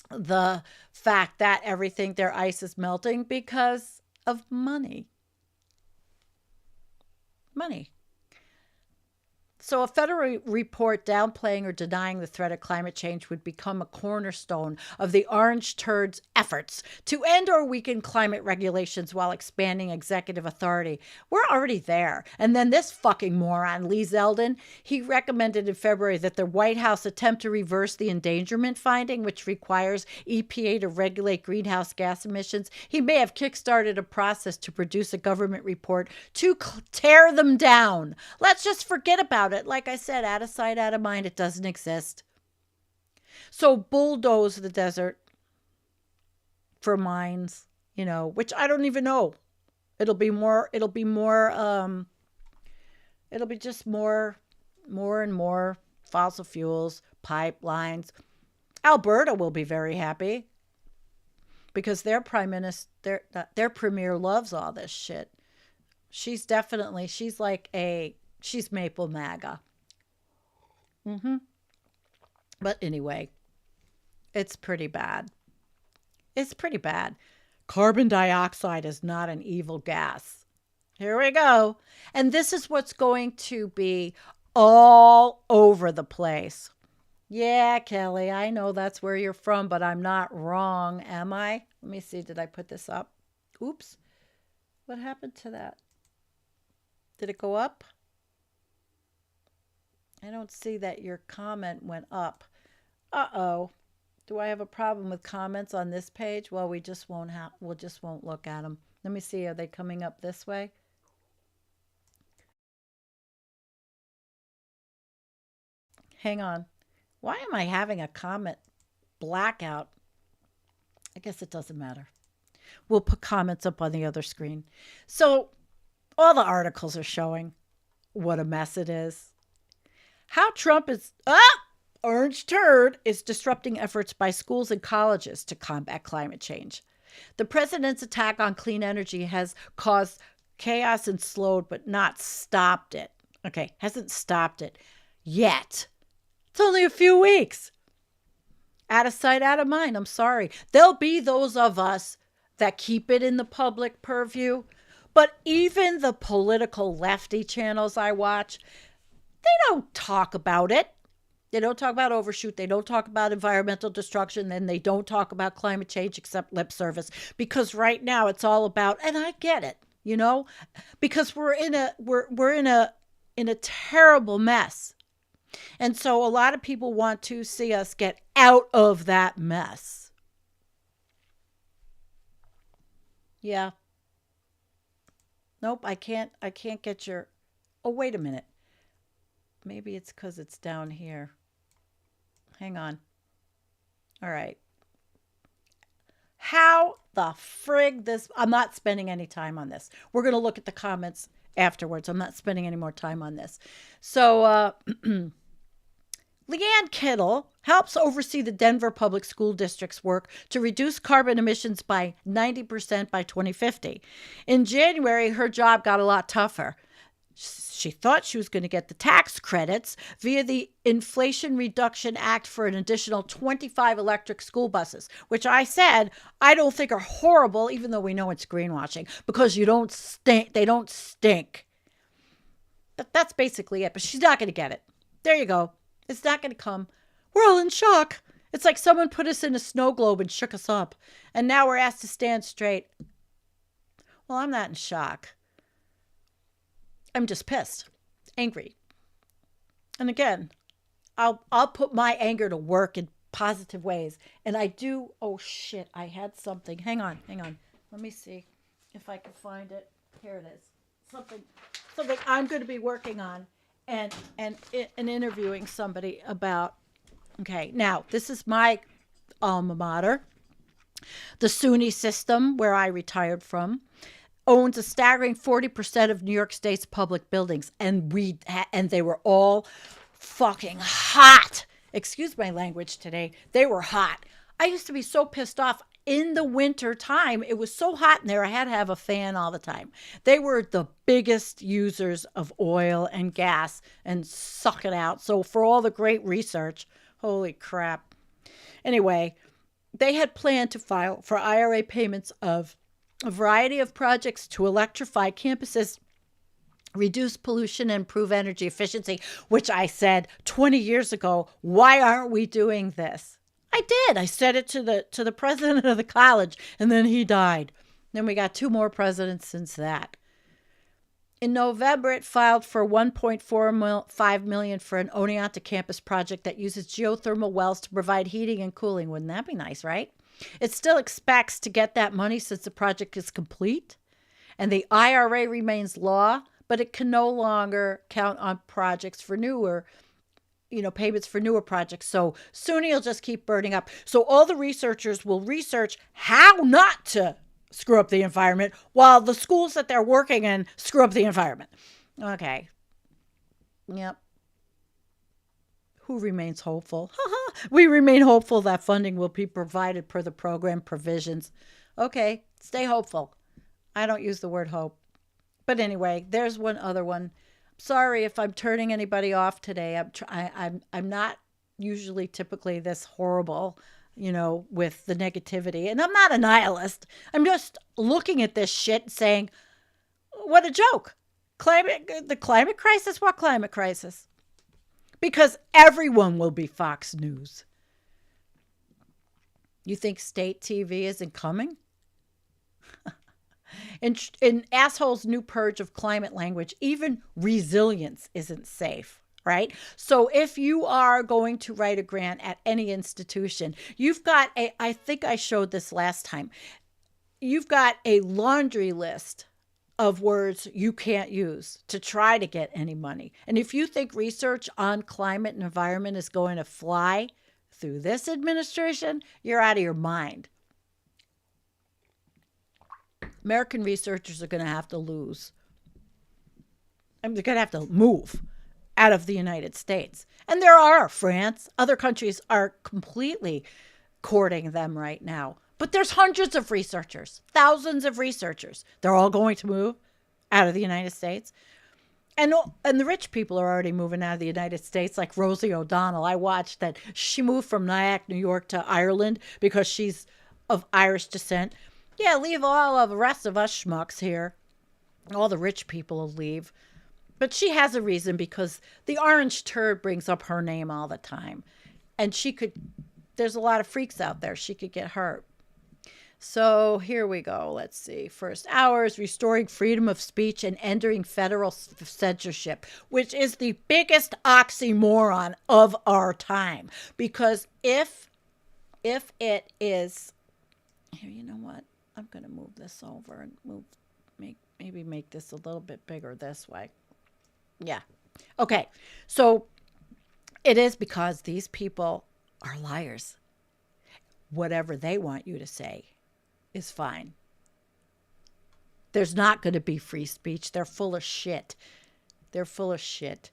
the fact that their ice is melting because of money. Money. So a federal report downplaying or denying the threat of climate change would become a cornerstone of the Orange Turd's efforts to end or weaken climate regulations while expanding executive authority. We're already there. And then this fucking moron, Lee Zeldin, he recommended in February that the White House attempt to reverse the endangerment finding, which requires EPA to regulate greenhouse gas emissions. He may have kickstarted a process to produce a government report to tear them down. Let's just forget about it. Like I said, out of sight, out of mind, it doesn't exist. So bulldoze the desert for mines, you know, which I don't even know. It'll be just more and more fossil fuels, pipelines. Alberta will be very happy because their prime minister, their premier loves all this shit. She's Maple MAGA. But anyway, it's pretty bad. It's pretty bad. Carbon dioxide is not an evil gas. Here we go. And this is what's going to be all over the place. Yeah, Kelly, I know that's where you're from, but I'm not wrong, am I? Let me see. Did I put this up? Oops. What happened to that? Did it go up? I don't see that your comment went up. Uh-oh. Do I have a problem with comments on this page? Well, we'll just won't look at them. Let me see. Are they coming up this way? Hang on. Why am I having a comment blackout? I guess it doesn't matter. We'll put comments up on the other screen. So all the articles are showing what a mess it is. How Trump is, orange turd, is disrupting efforts by schools and colleges to combat climate change. The president's attack on clean energy has caused chaos and slowed, but not stopped it. Okay, hasn't stopped it yet. It's only a few weeks. Out of sight, out of mind. I'm sorry. There'll be those of us that keep it in the public purview. But even the political lefty channels I watch, they don't talk about it. They don't talk about overshoot. They don't talk about environmental destruction. And they don't talk about climate change except lip service. Because right now it's all about, and I get it, you know, because we're in a terrible mess. And so a lot of people want to see us get out of that mess. Yeah. Nope, I can't get your... Oh, wait a minute. Maybe it's because it's down here. Hang on. All right. How the frig this... I'm not spending any time on this. We're going to look at the comments afterwards. I'm not spending any more time on this. So, Leanne Kittle helps oversee the Denver Public School District's work to reduce carbon emissions by 90% by 2050. In January, her job got a lot tougher. She thought she was going to get the tax credits via the Inflation Reduction Act for an additional 25 electric school buses, which I said I don't think are horrible, even though we know it's greenwashing, because they don't stink. But that's basically it. But she's not going to get it. There you go. It's not going to come. We're all in shock. It's like someone put us in a snow globe and shook us up. And now we're asked to stand straight. Well, I'm not in shock. I'm just pissed, angry. And again, I'll put my anger to work in positive ways. And I do. Oh, shit. I had something. Hang on. Let me see if I can find it. Here it is. Something I'm going to be working on and interviewing somebody about. Okay, now this is my alma mater. The SUNY system, where I retired from, owns a staggering 40% of New York State's public buildings, and they were all fucking hot. Excuse my language today. They were hot. I used to be so pissed off. In the winter time, it was so hot in there, I had to have a fan all the time. They were the biggest users of oil and gas and suck it out. So for all the great research, holy crap. Anyway, they had planned to file for IRA payments of a variety of projects to electrify campuses, reduce pollution, and improve energy efficiency, which I said 20 years ago, why aren't we doing this? I did. I said it to the president of the college, and then he died. Then we got 2 more presidents since that. In November, it filed for $1.45 million for an Oneonta campus project that uses geothermal wells to provide heating and cooling. Wouldn't that be nice, right? It still expects to get that money since the project is complete, and the IRA remains law, but it can no longer count on projects for newer payments for newer projects. So SUNY will just keep burning up. So all the researchers will research how not to screw up the environment while the schools that they're working in screw up the environment. Okay. Yep. Who remains hopeful? We remain hopeful that funding will be provided per the program provisions. Okay, stay hopeful. I don't use the word hope. But anyway, there's one other one. Sorry if I'm turning anybody off today. I'm not usually typically this horrible, with the negativity. And I'm not a nihilist. I'm just looking at this shit and saying, what a joke. The climate crisis? What climate crisis? Because everyone will be Fox News. You think state TV isn't coming? In Asshole's new purge of climate language, even resilience isn't safe, right? So if you are going to write a grant at any institution, you've got I think I showed this last time, you've got a laundry list of words you can't use to try to get any money. And if you think research on climate and environment is going to fly through this administration, you're out of your mind. American researchers are going to have to lose. They're going to have to move out of the United States. And there are France. Other countries are completely courting them right now. But there's hundreds of researchers, thousands of researchers. They're all going to move out of the United States. And the rich people are already moving out of the United States, like Rosie O'Donnell. I watched that. She moved from Nyack, New York to Ireland because she's of Irish descent. Yeah, leave all of the rest of us schmucks here. All the rich people will leave. But she has a reason, because the orange turd brings up her name all the time. And there's a lot of freaks out there. She could get hurt. So here we go. Let's see. First hours, restoring freedom of speech and ending federal censorship, which is the biggest oxymoron of our time. Because if it is, here, you know what? I'm going to move this over and maybe make this a little bit bigger this way. Yeah. Okay. So it is because these people are liars. Whatever they want you to say is fine. There's not going to be free speech. They're full of shit. They're full of shit.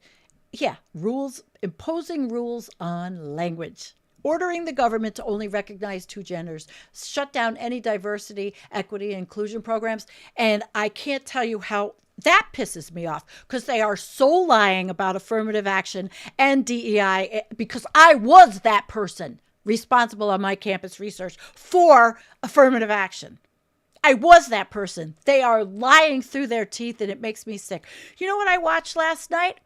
Yeah. Rules, imposing rules on language. Ordering the government to only recognize two genders, shut down any diversity, equity, and inclusion programs. And I can't tell you how that pisses me off, because they are so lying about affirmative action and DEI, because I was that person responsible on my campus research for affirmative action. I was that person. They are lying through their teeth, and it makes me sick. You know what I watched last night?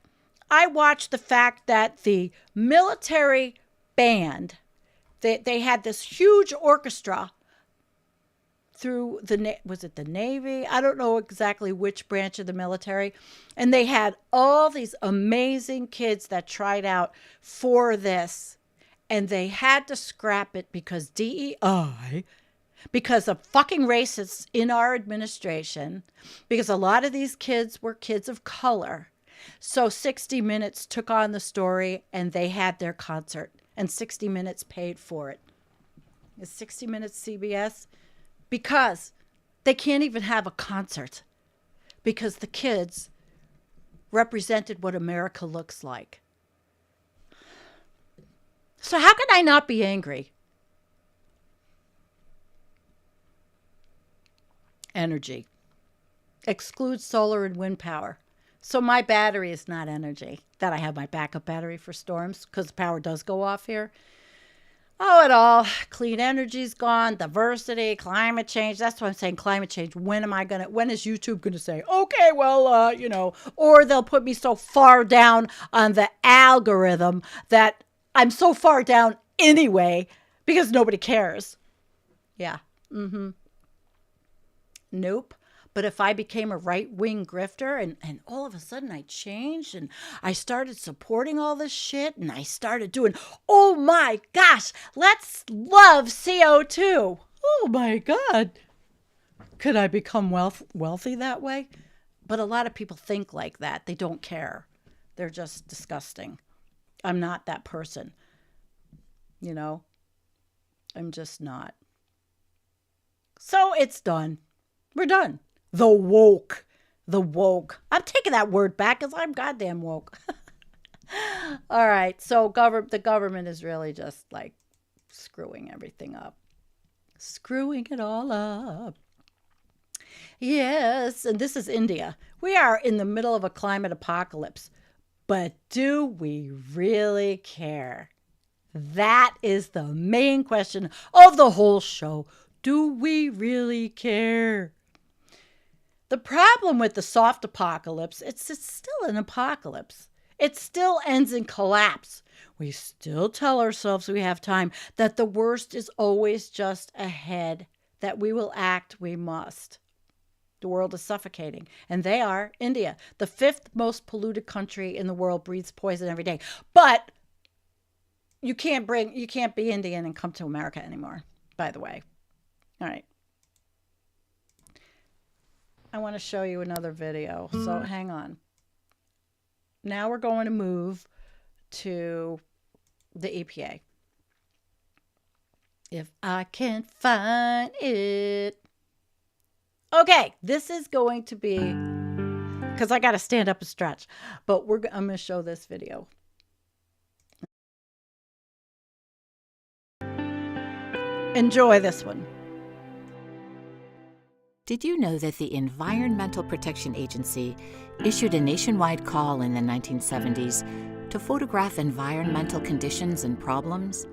I watched the fact that the military band, they had this huge orchestra through was it the Navy? I don't know exactly which branch of the military. And they had all these amazing kids that tried out for this. And they had to scrap it because DEI, because of fucking racists in our administration, because a lot of these kids were kids of color. So 60 Minutes took on the story, and they had their concert. And 60 Minutes paid for it. Is 60 Minutes CBS? Because they can't even have a concert. Because the kids represented what America looks like. So how can I not be angry? Energy. Excludes solar and wind power. So my battery is not energy. That I have my backup battery for storms, because the power does go off here. Oh, it all. Clean energy's gone. Diversity, climate change. That's why I'm saying climate change. When is YouTube going to say, okay, well, or they'll put me so far down on the algorithm that I'm so far down anyway because nobody cares. Yeah. Mm-hmm. Nope. But if I became a right-wing grifter and all of a sudden I changed and I started supporting all this shit and I started doing, oh my gosh, let's love CO2. Oh my God. Could I become wealthy that way? But a lot of people think like that. They don't care. They're just disgusting. I'm not that person. I'm just not. So it's done. We're done. The woke. I'm taking that word back because I'm goddamn woke. All right. So the government is really just like screwing everything up. Screwing it all up. Yes. And this is India. We are in the middle of a climate apocalypse. But do we really care? That is the main question of the whole show. Do we really care? The problem with the soft apocalypse, it's still an apocalypse. It still ends in collapse. We still tell ourselves we have time, that the worst is always just ahead, that we will act, we must. The world is suffocating. And they are. India, the 5th most polluted country in the world, breathes poison every day. But you can't be Indian and come to America anymore, by the way. All right. I want to show you another video. So hang on. Now we're going to move to the EPA. If I can't find it. Okay, this is going to be, because I got to stand up and stretch, but I'm going to show this video. Enjoy this one. Did you know that the Environmental Protection Agency issued a nationwide call in the 1970s to photograph environmental conditions and problems?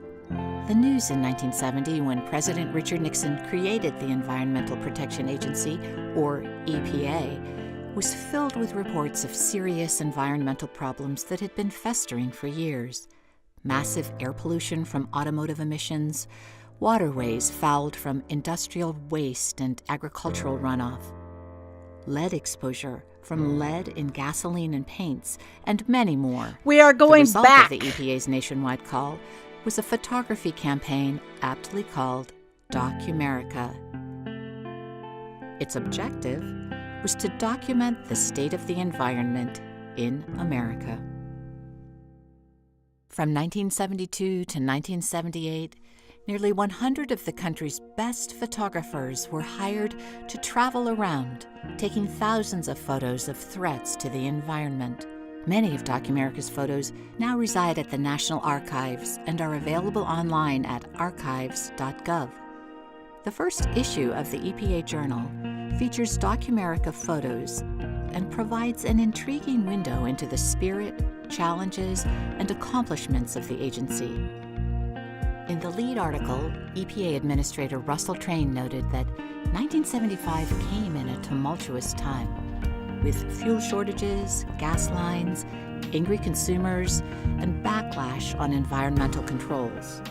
The news in 1970, when President Richard Nixon created the Environmental Protection Agency, or EPA, was filled with reports of serious environmental problems that had been festering for years. Massive air pollution from automotive emissions, waterways fouled from industrial waste and agricultural runoff, lead exposure from lead in gasoline and paints, and many more. We are going back. The result back. of the EPA's nationwide call was a photography campaign aptly called Documerica. Its objective was to document the state of the environment in America. From 1972 to 1978, nearly 100 of the country's best photographers were hired to travel around, taking thousands of photos of threats to the environment. Many of Documerica's photos now reside at the National Archives and are available online at archives.gov. The first issue of the EPA Journal features Documerica photos and provides an intriguing window into the spirit, challenges, and accomplishments of the agency. In the lead article, EPA Administrator Russell Train noted that 1975 came in a tumultuous time, with fuel shortages, gas lines, angry consumers, and backlash on environmental controls.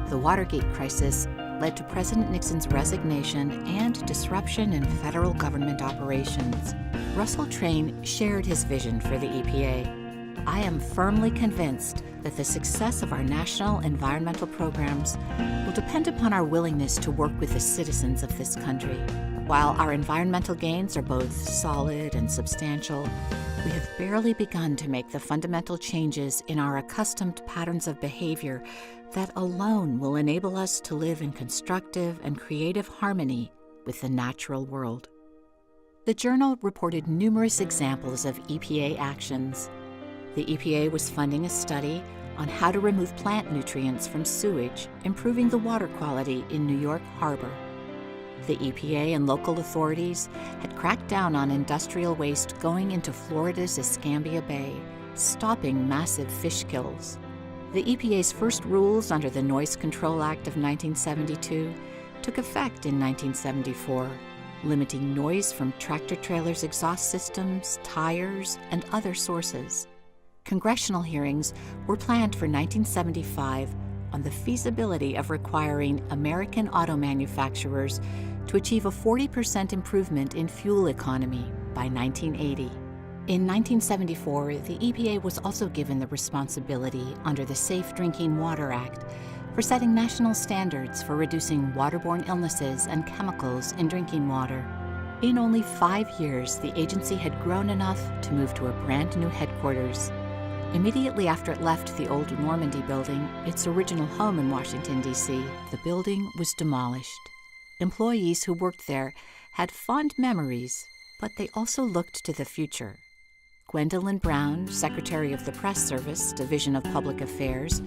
The Watergate crisis led to President Nixon's resignation and disruption in federal government operations. Russell Train shared his vision for the EPA. I am firmly convinced that the success of our national environmental programs will depend upon our willingness to work with the citizens of this country. While our environmental gains are both solid and substantial, we have barely begun to make the fundamental changes in our accustomed patterns of behavior that alone will enable us to live in constructive and creative harmony with the natural world. The journal reported numerous examples of EPA actions. The EPA was funding a study on how to remove plant nutrients from sewage, improving the water quality in New York Harbor. The EPA and local authorities had cracked down on industrial waste going into Florida's Escambia Bay, stopping massive fish kills. The EPA's first rules under the Noise Control Act of 1972 took effect in 1974, limiting noise from tractor-trailers' exhaust systems, tires, and other sources. Congressional hearings were planned for 1975 on the feasibility of requiring American auto manufacturers to achieve a 40% improvement in fuel economy by 1980. In 1974, the EPA was also given the responsibility under the Safe Drinking Water Act for setting national standards for reducing waterborne illnesses and chemicals in drinking water. In only 5 years, the agency had grown enough to move to a brand new headquarters. Immediately after it left the old Normandy building, its original home in Washington, D.C., the building was demolished. Employees who worked there had fond memories, but they also looked to the future. Gwendolyn Brown, Secretary of the Press Service, Division of Public Affairs,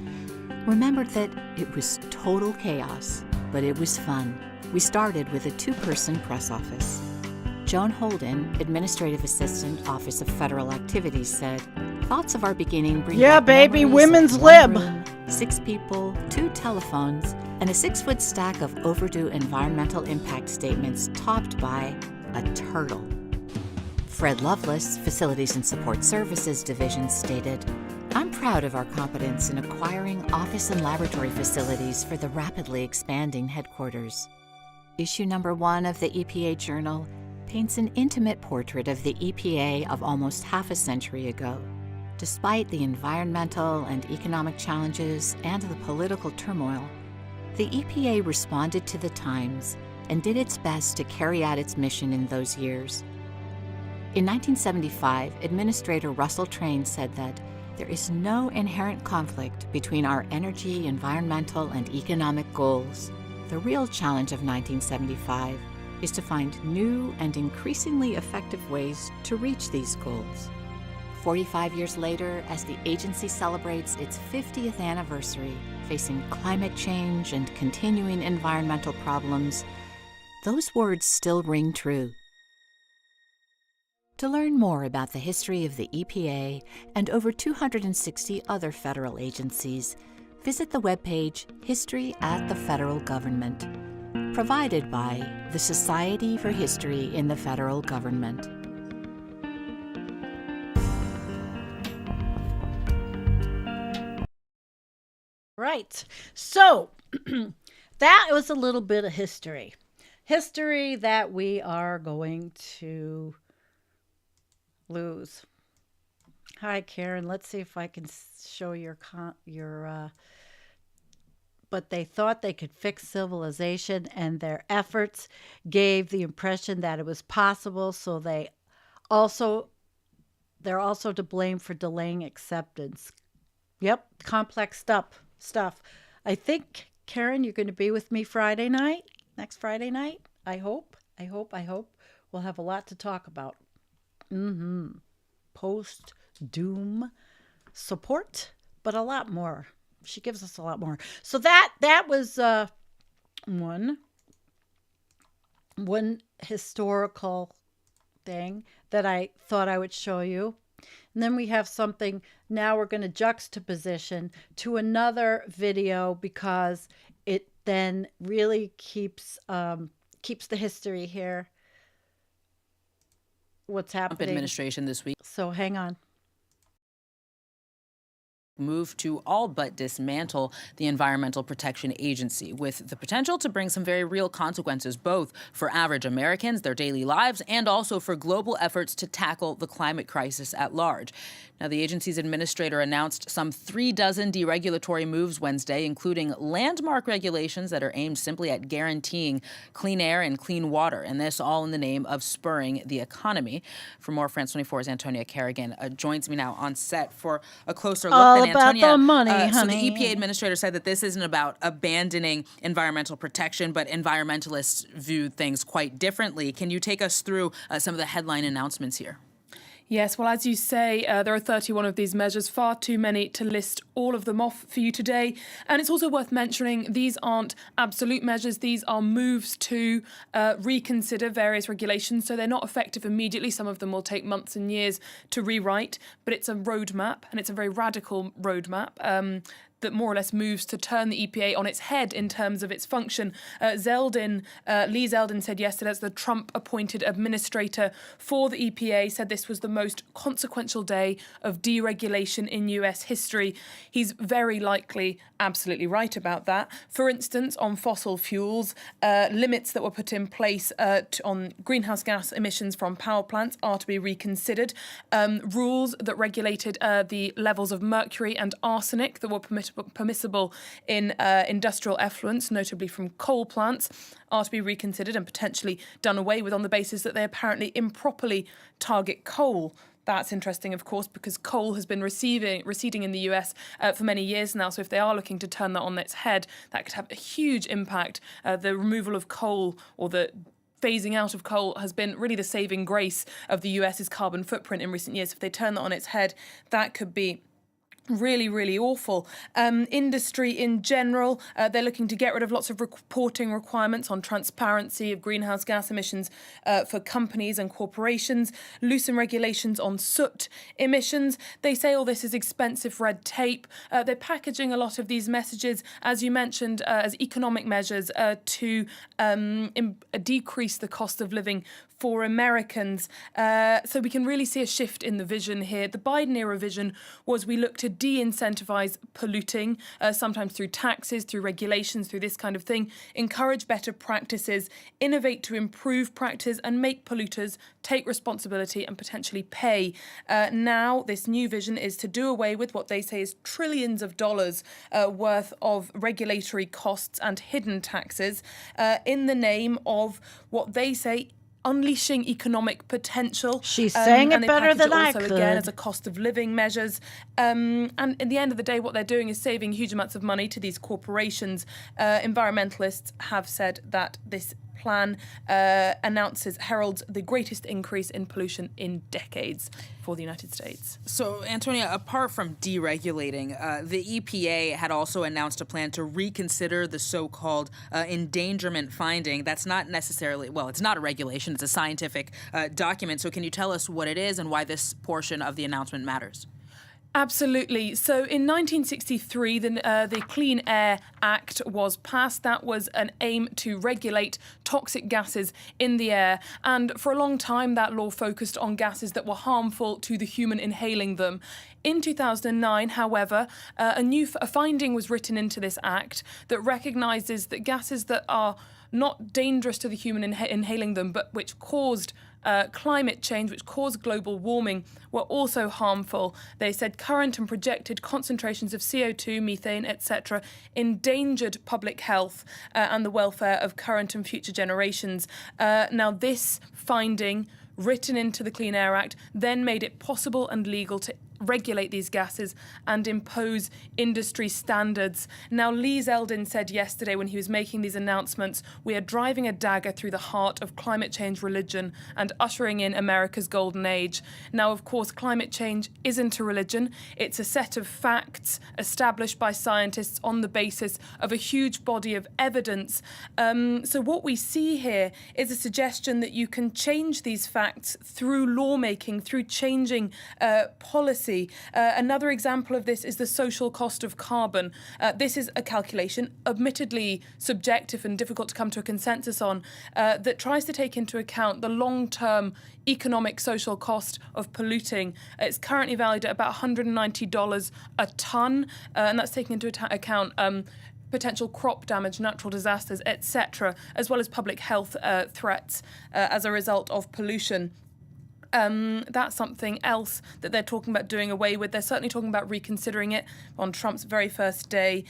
remembered that it was total chaos, but it was fun. We started with a 2-person press office. Joan Holden, Administrative Assistant, Office of Federal Activities, said, "Thoughts of our beginning bring back baby, memories women's of one lib. room, 6 people, 2 telephones, and a 6-foot stack of overdue environmental impact statements topped by a turtle." Fred Lovelace, Facilities and Support Services Division, stated, "I'm proud of our competence in acquiring office and laboratory facilities for the rapidly expanding headquarters." Issue number 1 of the EPA Journal paints an intimate portrait of the EPA of almost half a century ago. Despite the environmental and economic challenges and the political turmoil, the EPA responded to the times and did its best to carry out its mission in those years. In 1975, Administrator Russell Train said that there is no inherent conflict between our energy, environmental, and economic goals. The real challenge of 1975 is to find new and increasingly effective ways to reach these goals. 45 years later, as the agency celebrates its 50th anniversary, facing climate change and continuing environmental problems, those words still ring true. To learn more about the history of the EPA and over 260 other federal agencies, visit the webpage History at the Federal Government, provided by the Society for History in the Federal Government. Right. So that was a little bit of history. History that we are going to lose. Hi, Karen. Let's see if I can show your but they thought they could fix civilization, and their efforts gave the impression that it was possible, so they're also to blame for delaying acceptance. Yep, complex stuff. I think, Karen, you're going to be with me next Friday night. I hope. We'll have a lot to talk about. Post-doom support, but a lot more. She gives us a lot more. So that was one historical thing that I thought I would show you. And then we have something, now we're going to juxtaposition to another video, because it then really keeps the history here. What's happening? Trump administration this week. So hang on. Move to all but dismantle the Environmental Protection Agency, with the potential to bring some very real consequences, both for average Americans, their daily lives, and also for global efforts to tackle the climate crisis at large. Now, the agency's administrator announced some 36 deregulatory moves Wednesday, including landmark regulations that are aimed simply at guaranteeing clean air and clean water, and this all in the name of spurring the economy. For more, France 24's Antonia Kerrigan joins me now on set for a closer look. All about the money, So honey. the EPA administrator said that this isn't about abandoning environmental protection, but environmentalists view things quite differently. Can you take us through some of the headline announcements here? Yes, well, as you say, there are 31 of these measures, far too many to list all of them off for you today. And it's also worth mentioning these aren't absolute measures. These are moves to reconsider various regulations. So they're not effective immediately. Some of them will take months and years to rewrite. But it's a roadmap, and it's a very radical roadmap that more or less moves to turn the EPA on its head in terms of its function. Lee Zeldin said yesterday, as the Trump-appointed administrator for the EPA, said this was the most consequential day of deregulation in US history. He's very likely absolutely right about that. For instance, on fossil fuels, limits that were put in place on greenhouse gas emissions from power plants are to be reconsidered. Rules that regulated the levels of mercury and arsenic that were permissible in industrial effluents, notably from coal plants, are to be reconsidered and potentially done away with on the basis that they apparently improperly target coal. That's interesting, of course, because coal has been receding in the US for many years now. So if they are looking to turn that on its head, that could have a huge impact. The removal of coal, or the phasing out of coal, has been really the saving grace of the US's carbon footprint in recent years. If they turn that on its head, that could be really, really awful. Industry in general, they're looking to get rid of lots of reporting requirements on transparency of greenhouse gas emissions for companies and corporations, loosen regulations on soot emissions. They say all this is expensive red tape. They're packaging a lot of these messages, as you mentioned, as economic measures to decrease the cost of living for Americans. So we can really see a shift in the vision here. The Biden era vision was we look to de-incentivize polluting, sometimes through taxes, through regulations, through this kind of thing, encourage better practices, innovate to improve practice, and make polluters take responsibility and potentially pay. Now, this new vision is to do away with what they say is trillions of dollars worth of regulatory costs and hidden taxes in the name of what they say unleashing economic potential. She's saying it better than I could. Again, as a cost of living measures. And at the end of the day, what they're doing is saving huge amounts of money to these corporations. Environmentalists have said that this plan heralds the greatest increase in pollution in decades for the United States. So, Antonia, apart from deregulating, the EPA had also announced a plan to reconsider the so-called endangerment finding. That's not necessarily, well, it's not a regulation, it's a scientific document. So can you tell us what it is and why this portion of the announcement matters? Absolutely. So in 1963, the Clean Air Act was passed. That was an aim to regulate toxic gases in the air. And for a long time, that law focused on gases that were harmful to the human inhaling them. In 2009, however, a finding was written into this act that recognises that gases that are not dangerous to the human inhaling them, but which caused climate change, which caused global warming, were also harmful. They said current and projected concentrations of CO2, methane, etc. endangered public health and the welfare of current and future generations. Now, this finding, written into the Clean Air Act, then made it possible and legal to regulate these gases and impose industry standards. Now, Lee Zeldin said yesterday when he was making these announcements, we are driving a dagger through the heart of climate change religion and ushering in America's golden age. Now, of course, climate change isn't a religion. It's a set of facts established by scientists on the basis of a huge body of evidence. So what we see here is a suggestion that you can change these facts through lawmaking, through changing policy. Another example of this is the social cost of carbon. This is a calculation, admittedly subjective and difficult to come to a consensus on, that tries to take into account the long-term economic social cost of polluting. It's currently valued at about $190 a tonne, and that's taking into account potential crop damage, natural disasters, etc., as well as public health threats as a result of pollution. That's something else that they're talking about doing away with. They're certainly talking about reconsidering it. On Trump's very first day,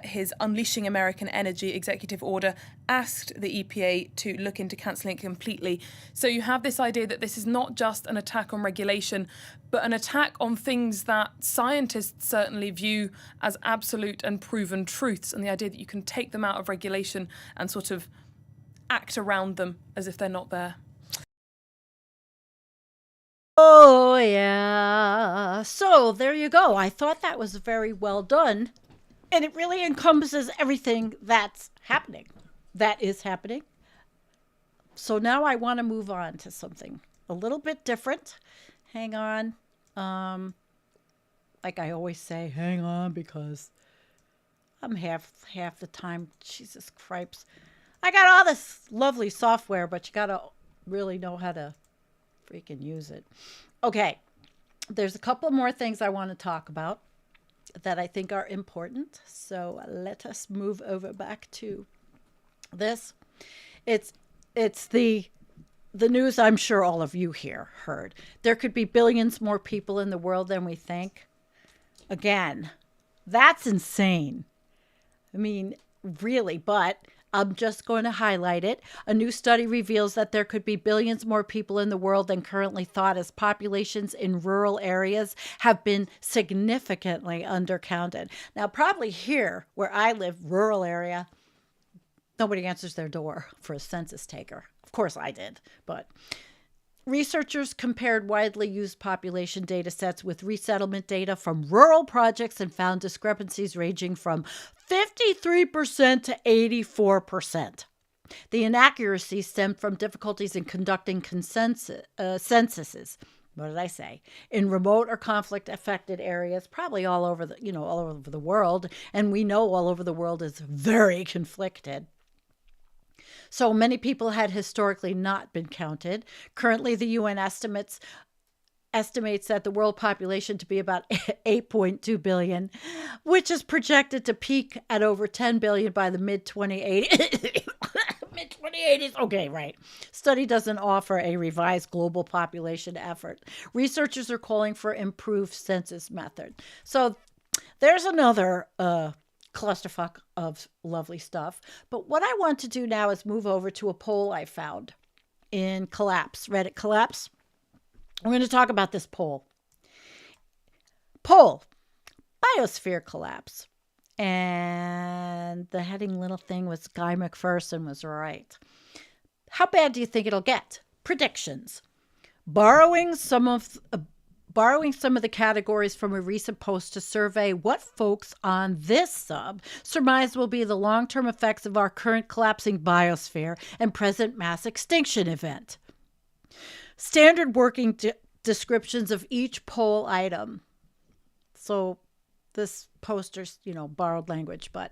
his Unleashing American Energy executive order asked the EPA to look into cancelling it completely. So you have this idea that this is not just an attack on regulation, but an attack on things that scientists certainly view as absolute and proven truths, and the idea that you can take them out of regulation and sort of act around them as if they're not there. Oh, yeah. So there you go. I thought that was very well done. And it really encompasses everything that's happening, that is happening. So now I want to move on to something a little bit different. Hang on. Like I always say, hang on, because I'm half the time. Jesus Christ. I got all this lovely software, but you got to really know how to freaking use it. Okay, there's a couple more things I want to talk about that I think are important. So let us move over back to this. It's the news I'm sure all of you here heard. There could be billions more people in the world than we think. Again, that's insane. I mean, really, but I'm just going to highlight it. A new study reveals that there could be billions more people in the world than currently thought, as populations in rural areas have been significantly undercounted. Now, probably here where I live, rural area, nobody answers their door for a census taker. Of course I did, but researchers compared widely used population data sets with resettlement data from rural projects and found discrepancies ranging from 53% to 84%. The inaccuracy stemmed from difficulties in conducting censuses. What did I say? In remote or conflict-affected areas, probably all over the world, and we know all over the world is very conflicted. So many people had historically not been counted. Currently, the UN estimates that the world population to be about 8.2 billion, which is projected to peak at over 10 billion by the mid-2080s. Mid-2080s. Okay, right. Study doesn't offer a revised global population effort. Researchers are calling for improved census method. So there's another clusterfuck of lovely stuff. But what I want to do now is move over to a poll I found in Collapse, Reddit Collapse. I'm going to talk about this poll. Poll, biosphere collapse. And the heading little thing was Guy McPherson was right. How bad do you think it'll get? Predictions. Borrowing some of the categories from a recent post to survey what folks on this sub surmise will be the long-term effects of our current collapsing biosphere and present mass extinction event. Standard working descriptions of each poll item. So this poster's, borrowed language, but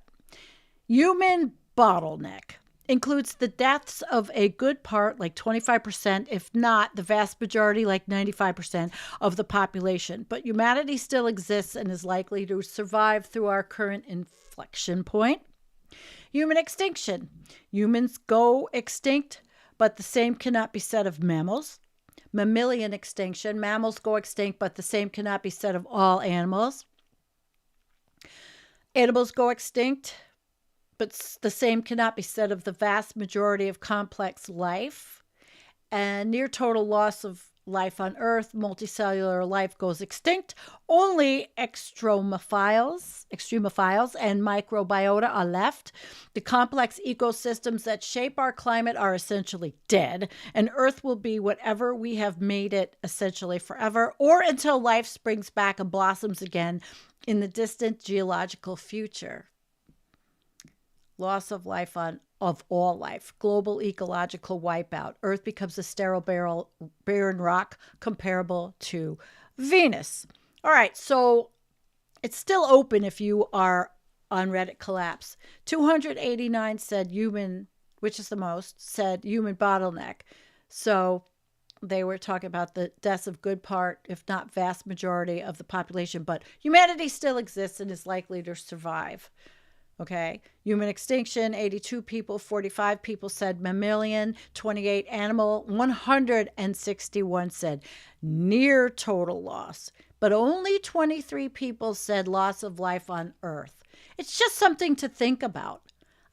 human bottleneck includes the deaths of a good part, like 25%, if not the vast majority, like 95% of the population. But humanity still exists and is likely to survive through our current inflection point. Human extinction. Humans go extinct, but the same cannot be said of mammals. Mammalian extinction. Mammals go extinct, but the same cannot be said of all animals. Animals go extinct, but the same cannot be said of the vast majority of complex life. And near total loss of life on Earth, multicellular life goes extinct. Only extremophiles and microbiota are left. The complex ecosystems that shape our climate are essentially dead, and Earth will be whatever we have made it essentially forever, or until life springs back and blossoms again in the distant geological future. Loss of life of all life. Global ecological wipeout. Earth becomes a sterile barren rock comparable to Venus. All right, so it's still open if you are on Reddit Collapse. 289 said human, which is the most, said human bottleneck. So they were talking about the deaths of good part, if not vast majority of the population, but humanity still exists and is likely to survive. Okay. Human extinction, 82 people, 45 people said mammalian, 28 animal, 161 said near total loss, but only 23 people said loss of life on Earth. It's just something to think about.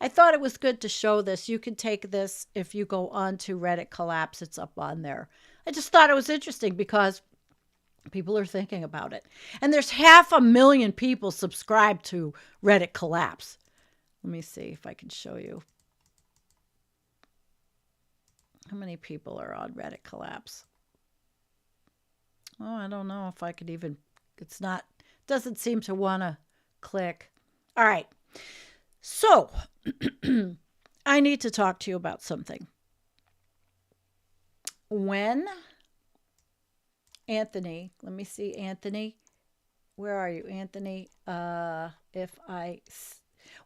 I thought it was good to show this. You can take this if you go on to Reddit Collapse. It's up on there. I just thought it was interesting because people are thinking about it. And there's 500,000 people subscribed to Reddit Collapse. Let me see if I can show you. How many people are on Reddit Collapse? Oh, I don't know if I could even, doesn't seem to want to click. All right. So I need to talk to you about something. When Anthony, let me see, Anthony, where are you, Anthony?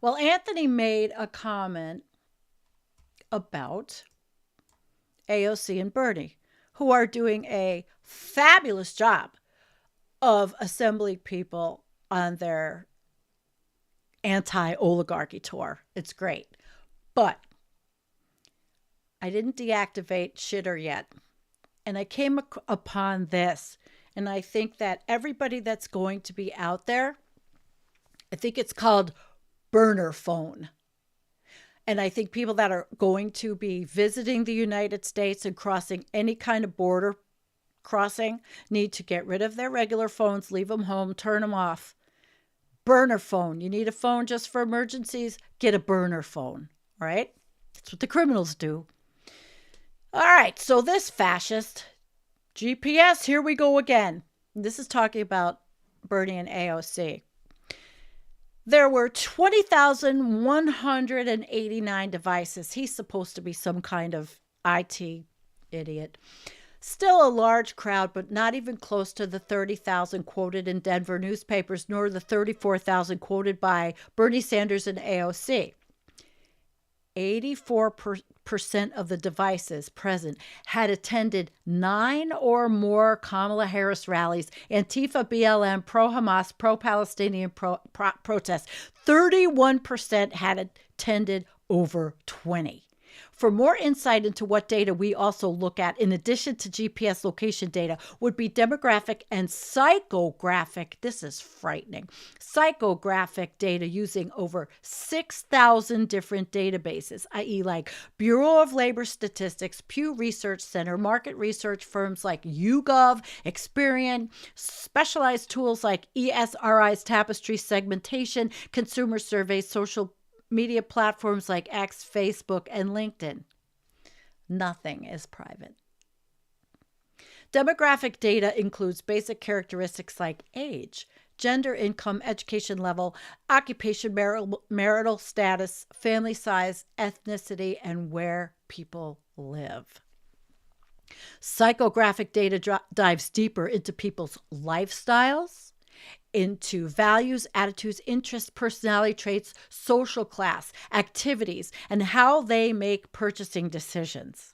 Anthony made a comment about AOC and Bernie, who are doing a fabulous job of assembling people on their anti-oligarchy tour. It's great. But I didn't deactivate Shitter yet. And I came upon this. And I think that everybody that's going to be out there, I think it's called burner phone. And I think people that are going to be visiting the United States and crossing any kind of border crossing need to get rid of their regular phones, leave them home, turn them off. Burner phone. You need a phone just for emergencies? Get a burner phone, all right? That's what the criminals do. All right, so this fascist GPS, here we go again. This is talking about Bernie and AOC. There were 20,189 devices. He's supposed to be some kind of IT idiot. Still a large crowd, but not even close to the 30,000 quoted in Denver newspapers, nor the 34,000 quoted by Bernie Sanders and AOC. 84% of the devices present had attended 9 or more Kamala Harris rallies, Antifa, BLM, pro-Hamas, pro-Palestinian protests. 31% had attended over 20. For more insight into what data we also look at, in addition to GPS location data, would be demographic and psychographic, this is frightening, psychographic data using over 6,000 different databases, i.e. like Bureau of Labor Statistics, Pew Research Center, market research firms like YouGov, Experian, specialized tools like ESRI's Tapestry segmentation, consumer surveys, social media platforms like X, Facebook, and LinkedIn. Nothing is private. Demographic data includes basic characteristics like age, gender, income, education level, occupation, marital status, family size, ethnicity, and where people live. Psychographic data dives deeper into people's lifestyles, into values, attitudes, interests, personality traits, social class, activities, and how they make purchasing decisions.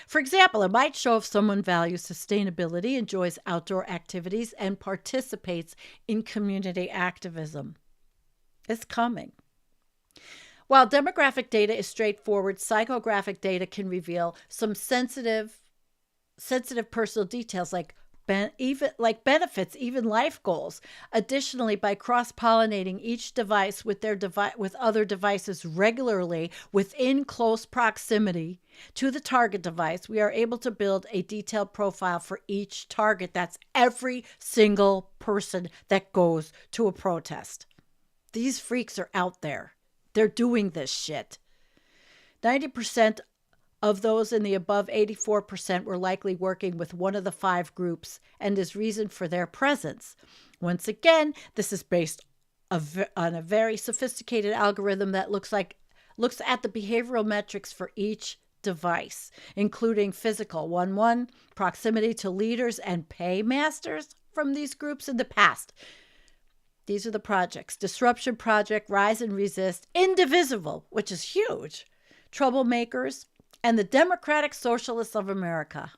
For example, it might show if someone values sustainability, enjoys outdoor activities, and participates in community activism. It's coming. While demographic data is straightforward, psychographic data can reveal some sensitive personal details like benefits, even life goals. Additionally, by cross-pollinating each device with with other devices regularly within close proximity to the target device, we are able to build a detailed profile for each target. That's every single person that goes to a protest. These freaks are out there. They're doing this shit. 90% of those in the above 84% were likely working with one of the 5 groups and is reason for their presence. Once again, this is based on a very sophisticated algorithm that looks at the behavioral metrics for each device, including physical 1-1, proximity to leaders and paymasters from these groups in the past. These are the projects: Disruption Project, Rise and Resist, Indivisible, which is huge, Troublemakers, and the Democratic Socialists of America.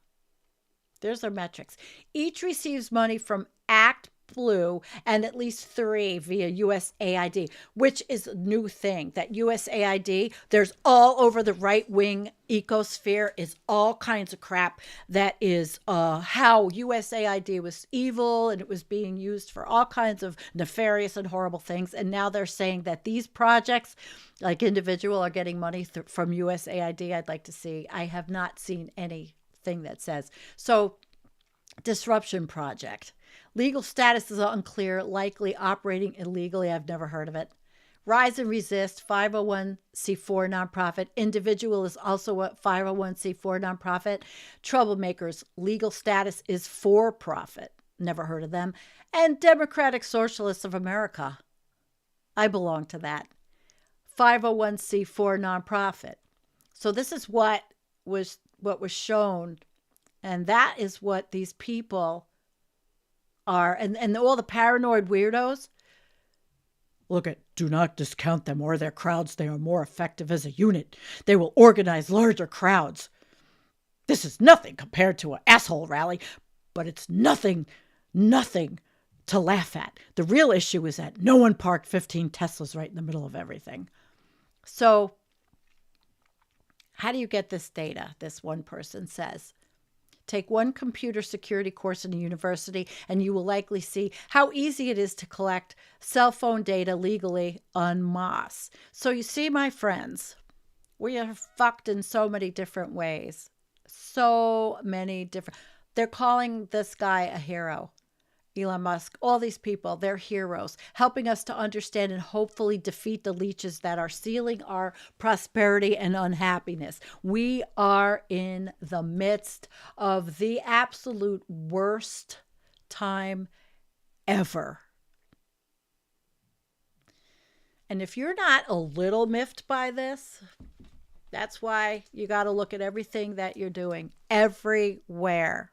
There's their metrics. Each receives money from Act Blue and at least 3 via USAID, which is a new thing. That USAID, there's all over the right-wing ecosphere is all kinds of crap that is how USAID was evil and it was being used for all kinds of nefarious and horrible things. And now they're saying that these projects, like individual, are getting money from USAID. I'd like to see. I have not seen anything that says. So, Disruption Project. Legal status is unclear, likely operating illegally. I've never heard of it. Rise and Resist, 501c4 nonprofit. Individual is also a 501c4 nonprofit. Troublemakers, legal status is for profit. Never heard of them. And Democratic Socialists of America. I belong to that. 501c4 nonprofit. So this is what was shown, and that is what these people are, and all the paranoid weirdos. Do not discount them or their crowds. They are more effective as a unit. They will organize larger crowds. This is nothing compared to an asshole rally, but it's nothing to laugh at. The real issue is that no one parked 15 Teslas right in the middle of everything. So, how do you get this data? This one person says. Take one computer security course in a university, and you will likely see how easy it is to collect cell phone data legally en masse. So you see, my friends, we are fucked in so many different ways. So many different. They're calling this guy a hero. Elon Musk, all these people, they're heroes, helping us to understand and hopefully defeat the leeches that are stealing our prosperity and unhappiness. We are in the midst of the absolute worst time ever. And if you're not a little miffed by this, that's why you got to look at everything that you're doing everywhere.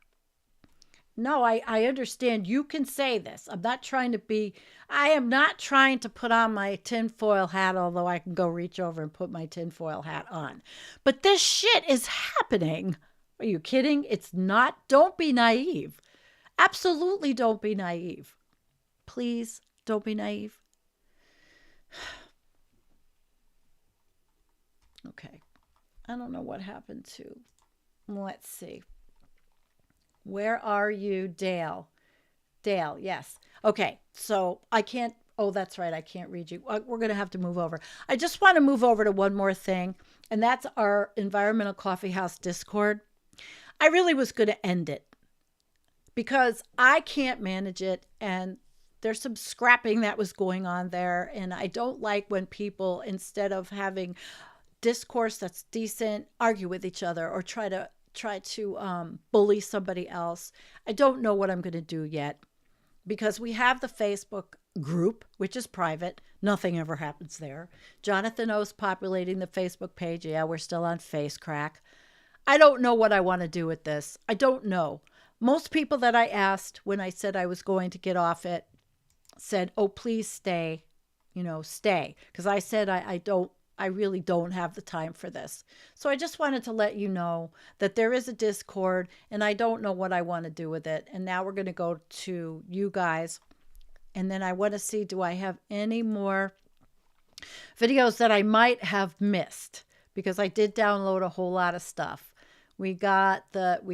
No, I understand. You can say this. I am not trying to put on my tinfoil hat, although I can go reach over and put my tinfoil hat on. But this shit is happening. Are you kidding? It's not. Don't be naive. Absolutely don't be naive. Please don't be naive. Okay. I don't know what happened to. Let's see. Where are you, Dale? Dale, yes. Okay, so I can't. Oh, that's right. I can't read you. We're going to have to move over. I just want to move over to one more thing, and that's our Environmental Coffee House Discord. I really was going to end it because I can't manage it, and there's some scrapping that was going on there, and I don't like when people, instead of having discourse that's decent, argue with each other or try to bully somebody else. I don't know what I'm going to do yet because we have the Facebook group, which is private. Nothing ever happens there. Jonathan O's populating the Facebook page. Yeah, we're still on Face Crack. I don't know what I want to do with this. I don't know. Most people that I asked when I said I was going to get off it said, oh, please stay, stay. Because I said I really don't have the time for this. So I just wanted to let you know that there is a Discord and I don't know what I want to do with it. And now we're going to go to you guys. And then I want to see, do I have any more videos that I might have missed? Because I did download a whole lot of stuff. We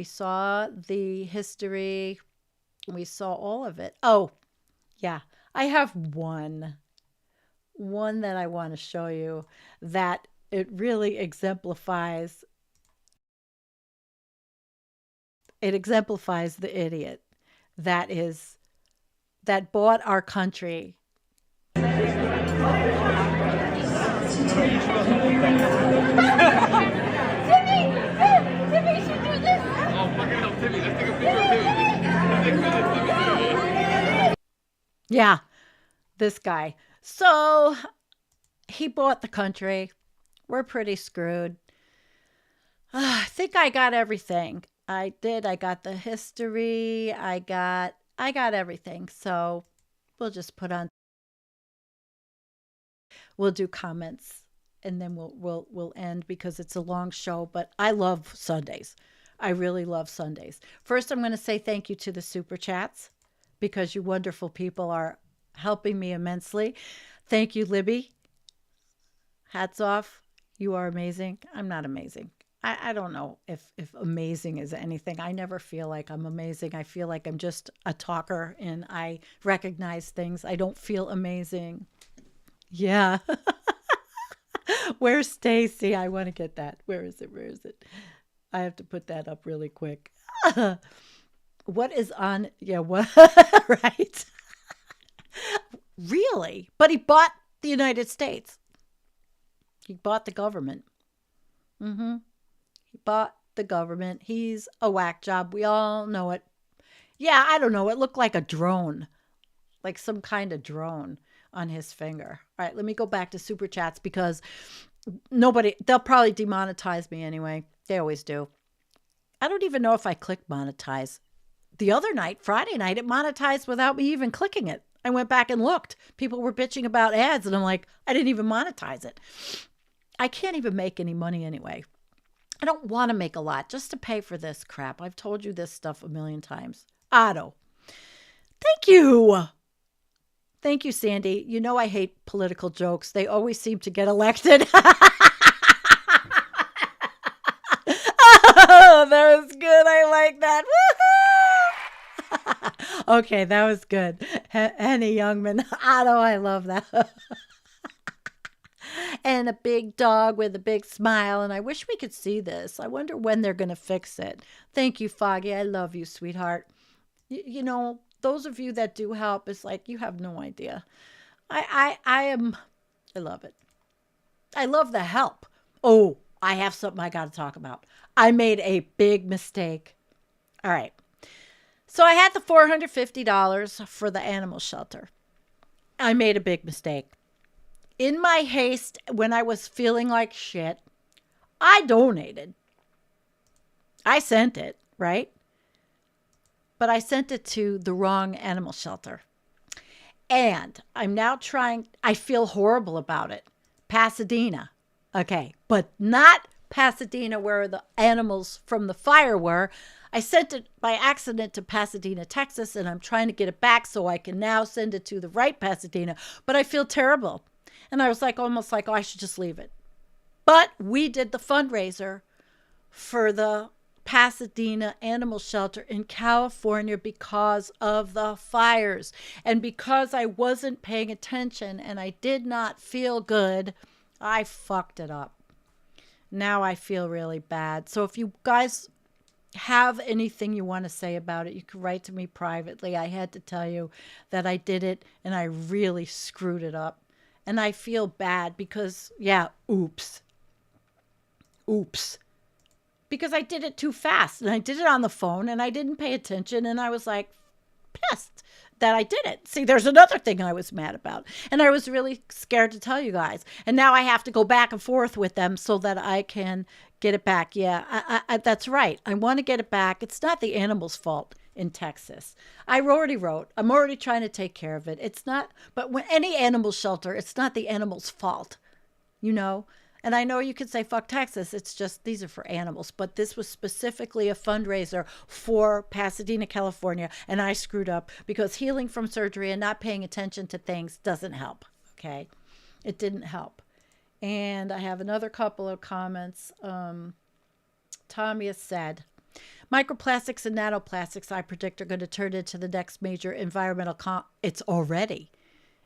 saw the history. We saw all of it. Oh, yeah. I have one that I want to show you that it really exemplifies. It exemplifies the idiot that bought our country. Yeah, this guy. So he bought the country. We're pretty screwed. I think I got everything. I did. I got the history. I got everything. So we'll just we'll do comments and then we'll end because it's a long show, but I love Sundays. I really love Sundays. First, I'm going to say thank you to the super chats because you wonderful people are helping me immensely. Thank you, Libby. Hats off. You are amazing. I'm not amazing. I don't know if amazing is anything. I never feel like I'm amazing. I feel like I'm just a talker and I recognize things. I don't feel amazing. Yeah. Where's Stacy? I want to get that. Where is it? I have to put that up really quick. What is on? Yeah, what? Right. Really? But he bought the United States. He bought the government. He bought the government. He's a whack job. We all know it. Yeah, I don't know. It looked like a drone, like some kind of drone on his finger. All right, let me go back to super chats because they'll probably demonetize me anyway. They always do. I don't even know if I clicked monetize. The other night, Friday night, it monetized without me even clicking it. I went back and looked. People were bitching about ads, and I'm like, I didn't even monetize it. I can't even make any money anyway. I don't want to make a lot just to pay for this crap. I've told you this stuff a million times. Otto. Thank you. Thank you, Sandy. You know I hate political jokes. They always seem to get elected. Oh, that was good. I like that. Woohoo! Okay, that was good. Henny Youngman. Otto, I love that. And a big dog with a big smile. And I wish we could see this. I wonder when they're going to fix it. Thank you, Foggy. I love you, sweetheart. You know, those of you that do help, it's like you have no idea. I love it. I love the help. Oh, I have something I got to talk about. I made a big mistake. All right. So I had the $450 for the animal shelter. I made a big mistake. In my haste, when I was feeling like shit, I donated. I sent it, right? but I sent it to the wrong animal shelter. And I'm now I feel horrible about it. Pasadena. Okay, but not Pasadena where the animals from the fire were. I sent it by accident to Pasadena, Texas, and I'm trying to get it back so I can now send it to the right Pasadena. But I feel terrible. And I was like, almost like, oh, I should just leave it. But we did the fundraiser for the Pasadena Animal Shelter in California because of the fires. And because I wasn't paying attention and I did not feel good, I fucked it up. Now I feel really bad. So if you guys have anything you want to say about it, you can write to me privately. I had to tell you that I did it and I really screwed it up. And I feel bad because, yeah, oops. Because I did it too fast and I did it on the phone and I didn't pay attention and I was like pissed that I did it. See, there's another thing I was mad about and I was really scared to tell you guys. And now I have to go back and forth with them so that I can get it back. Yeah, that's right. I want to get it back. It's not the animal's fault in Texas. I already wrote. I'm already trying to take care of it. It's not, but when any animal shelter, it's not the animal's fault, you know? And I know you could say, fuck Texas. It's just, these are for animals. But this was specifically a fundraiser for Pasadena, California. And I screwed up because healing from surgery and not paying attention to things doesn't help. Okay. It didn't help. And I have another couple of comments. Tommy has said, microplastics and nanoplastics, I predict, are going to turn into the next major environmental it's already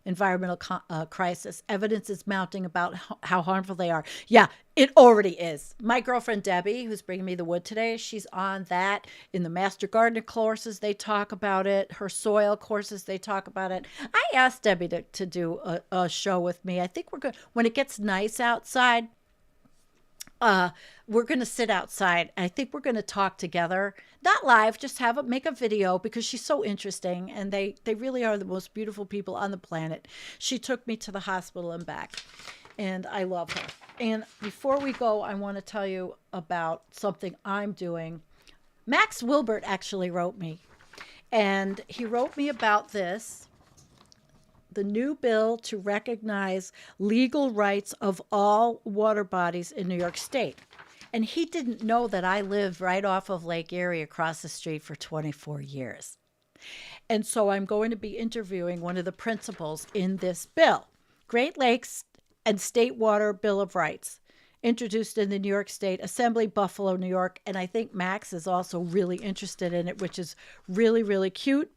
environmental crisis. Evidence is mounting about how harmful they are. Yeah, it already is. My girlfriend Debbie, who's bringing me the wood today, she's on that. In the Master Gardener courses, they talk about it. Her soil courses, they talk about it. I asked Debbie to do a show with me. I think we're going, when it gets nice outside, we're going to sit outside. I think we're going to talk together, not live, just make a video because she's so interesting. And they really are the most beautiful people on the planet. She took me to the hospital and back and I love her. And before we go, I want to tell you about something I'm doing. Max Wilbert actually wrote me and he wrote me about this. The new bill to recognize legal rights of all water bodies in New York State. And he didn't know that I lived right off of Lake Erie across the street for 24 years. And so I'm going to be interviewing one of the principals in this bill, Great Lakes and State Water Bill of Rights, introduced in the New York State Assembly, Buffalo, New York. And I think Max is also really interested in it, which is really, really cute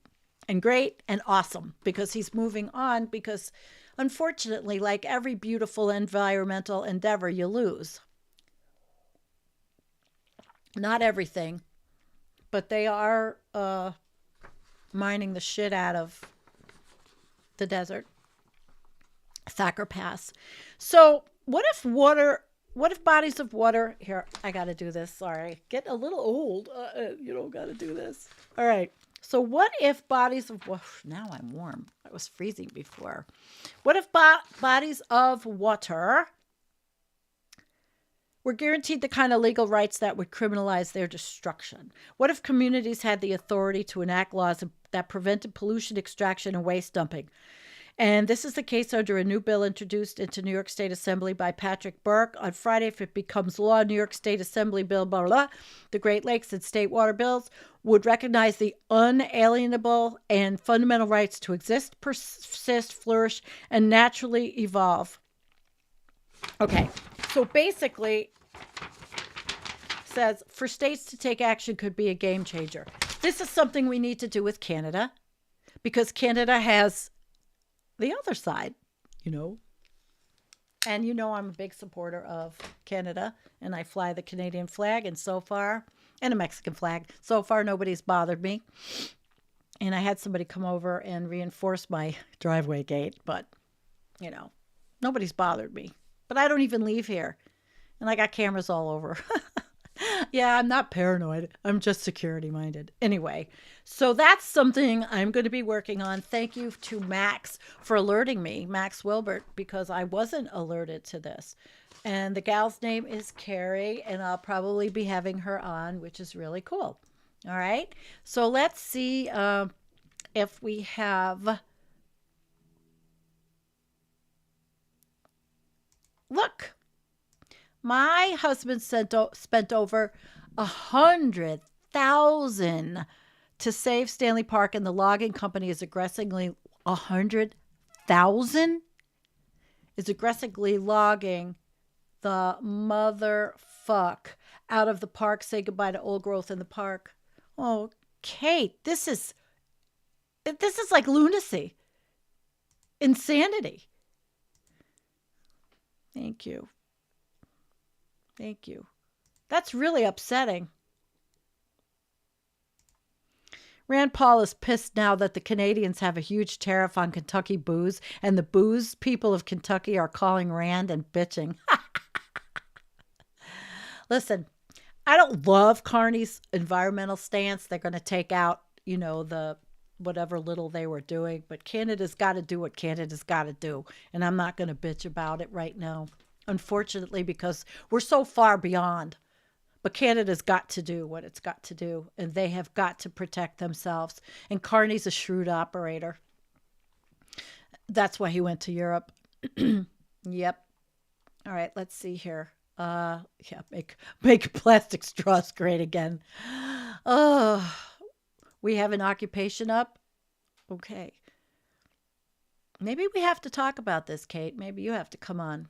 and great and awesome because he's moving on because unfortunately, like every beautiful environmental endeavor, you lose. Not everything, but they are mining the shit out of the desert, Thacker Pass. So what if bodies of water, here, I got to do this. Sorry, getting a little old. Got to do this. All right. So what if bodies of water, now I'm warm. I was freezing before. What if bodies of water were guaranteed the kind of legal rights that would criminalize their destruction? What if communities had the authority to enact laws that prevented pollution extraction and waste dumping? And this is the case under a new bill introduced into New York State Assembly by Patrick Burke. On Friday, if it becomes law, New York State Assembly Bill, blah, blah, blah, the Great Lakes and State Water Bills would recognize the unalienable and fundamental rights to exist, persist, flourish, and naturally evolve. Okay, so basically says for states to take action could be a game changer. This is something we need to do with Canada because Canada has the other side, And I'm a big supporter of Canada and I fly the Canadian flag and a Mexican flag. So far, nobody's bothered me. And I had somebody come over and reinforce my driveway gate, but, nobody's bothered me. But I don't even leave here. And I got cameras all over. Yeah, I'm not paranoid. I'm just security minded. Anyway, so that's something I'm going to be working on. Thank you to Max for alerting me, Max Wilbert, because I wasn't alerted to this. And the gal's name is Carrie, and I'll probably be having her on, which is really cool. All right. So let's see if we have. Look, my husband spent over 100,000 to save Stanley Park, and the logging company is aggressively 100,000 is aggressively logging the motherfuck out of the park. Say goodbye to old growth in the park. Oh, Kate, this is like lunacy, insanity. Thank you. Thank you. That's really upsetting. Rand Paul is pissed now that the Canadians have a huge tariff on Kentucky booze, and the booze people of Kentucky are calling Rand and bitching. Listen, I don't love Carney's environmental stance. They're going to take out, the whatever little they were doing, but Canada's got to do what Canada's got to do, and I'm not going to bitch about it right now, unfortunately, because we're so far beyond. But Canada's got to do what it's got to do, and they have got to protect themselves. And Carney's a shrewd operator. That's why he went to Europe. Yep. All right, let's see here. Make plastic straws great again. Oh, we have an occupation up. Okay. Maybe we have to talk about this, Kate. Maybe you have to come on.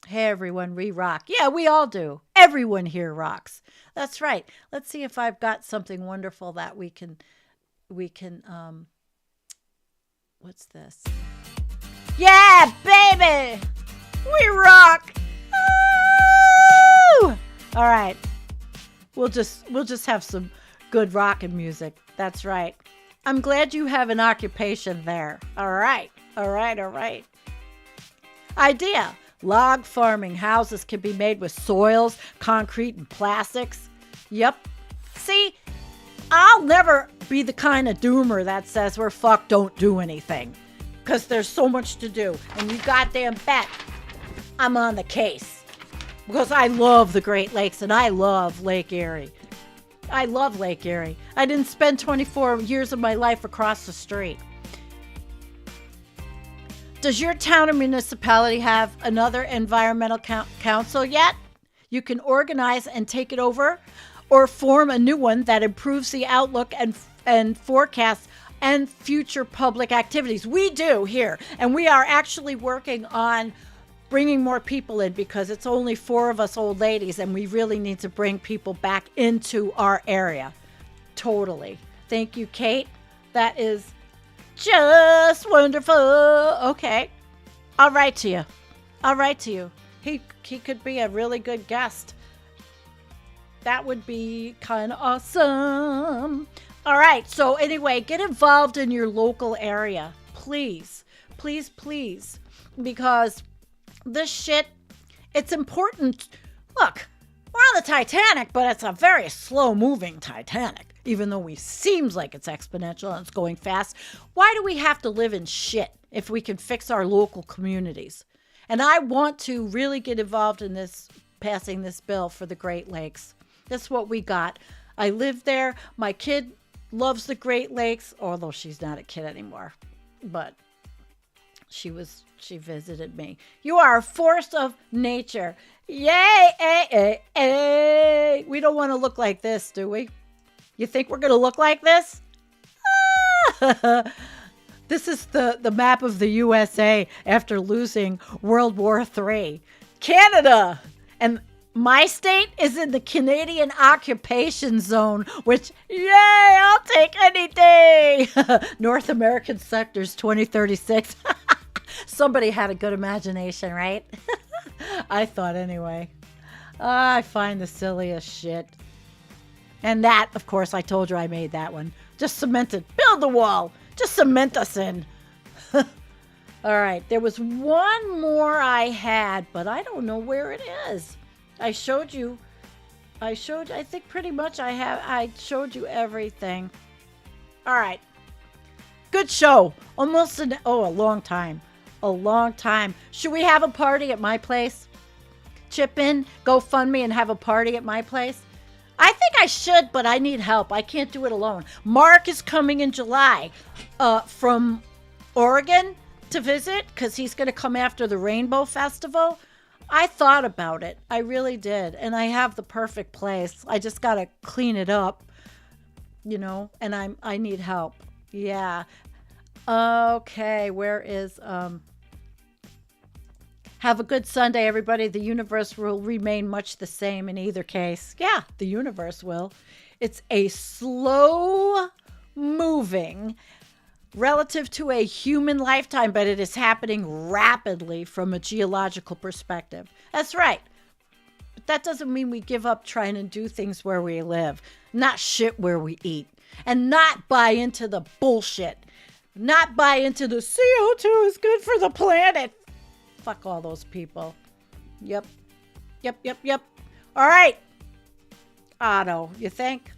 Hey, everyone, we rock. Yeah, we all do. Everyone here rocks. That's right. Let's see if I've got something wonderful that we can, what's this? Yeah, baby! We rock! Woo! All right. We'll just have some good rockin' music. That's right. I'm glad you have an occupation there. All right. All right. All right. Idea. Log farming houses can be made with soils, concrete, and plastics. Yep. See, I'll never be the kind of doomer that says we're fucked, don't do anything. Because there's so much to do. And you goddamn bet I'm on the case. Because I love the Great Lakes and I love Lake Erie. I love Lake Erie. I didn't spend 24 years of my life across the street. Does your town or municipality have another environmental council yet? You can organize and take it over or form a new one that improves the outlook and forecasts and future public activities. We do here, and we are actually working on bringing more people in because it's only 4 of us old ladies, and we really need to bring people back into our area. Totally. Thank you, Kate. That is just wonderful. Okay. I'll write to you. I'll write to you. He could be a really good guest. That would be kind of awesome. All right. So anyway, get involved in your local area. Please. Please, please. Because this shit, it's important. Look, we're on the Titanic, but it's a very slow-moving Titanic. Even though it seems like it's exponential and it's going fast. Why do we have to live in shit if we can fix our local communities? And I want to really get involved in this, passing this bill for the Great Lakes. That's what we got. I live there. My kid loves the Great Lakes, although she's not a kid anymore. But she visited me. You are a force of nature. Yay! We don't want to look like this, do we? You think we're going to look like this? This is the map of the USA after losing World War III. Canada! And my state is in the Canadian occupation zone, which, yay, I'll take any day. North American sectors 2036. Somebody had a good imagination, right? I thought anyway. I find the silliest shit. And that, of course, I told you I made that one. Just cement it. Build the wall. Just cement us in. All right. There was one more I had, but I don't know where it is. I think pretty much I showed you everything. All right. Good show. A long time. A long time. Should we have a party at my place? Chip in, GoFundMe, and have a party at my place? I think I should, but I need help. I can't do it alone. Mark is coming in July from Oregon to visit because he's going to come after the Rainbow Festival. I thought about it. I really did. And I have the perfect place. I just got to clean it up, and I need help. Yeah. Okay, where is have a good Sunday, everybody. The universe will remain much the same in either case. Yeah, the universe will. It's a slow moving relative to a human lifetime, but it is happening rapidly from a geological perspective. That's right. But that doesn't mean we give up trying to do things where we live, not shit where we eat, and not buy into the bullshit, not buy into the CO2 is good for the planet. Fuck all those people. Yep. All right. Otto, you think?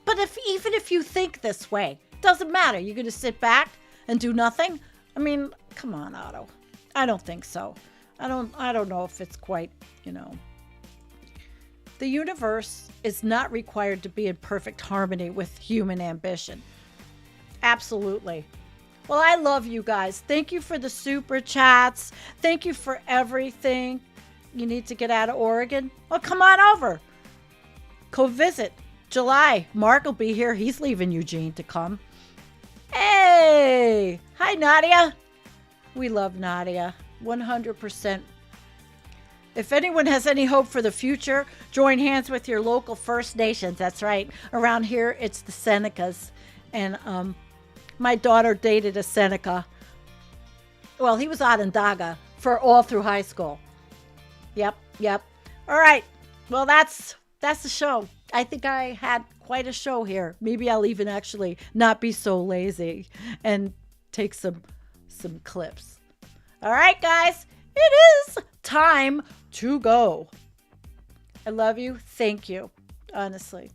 But even if you think this way, doesn't matter. You're going to sit back and do nothing? I mean, come on, Otto. I don't think so. I don't know if it's quite, The universe is not required to be in perfect harmony with human ambition. Absolutely. Well, I love you guys. Thank you for the super chats. Thank you for everything. You need to get out of Oregon? Well, come on over. Go visit. July. Mark will be here. He's leaving Eugene to come. Hey! Hi, Nadia. We love Nadia. 100%. If anyone has any hope for the future, join hands with your local First Nations. That's right. Around here, it's the Senecas. And my daughter dated a Seneca. Well, he was Onondaga for all through high school. Yep. All right. Well, that's the show. I think I had quite a show here. Maybe I'll even actually not be so lazy and take some clips. All right, guys. It is time to go. I love you. Thank you. Honestly.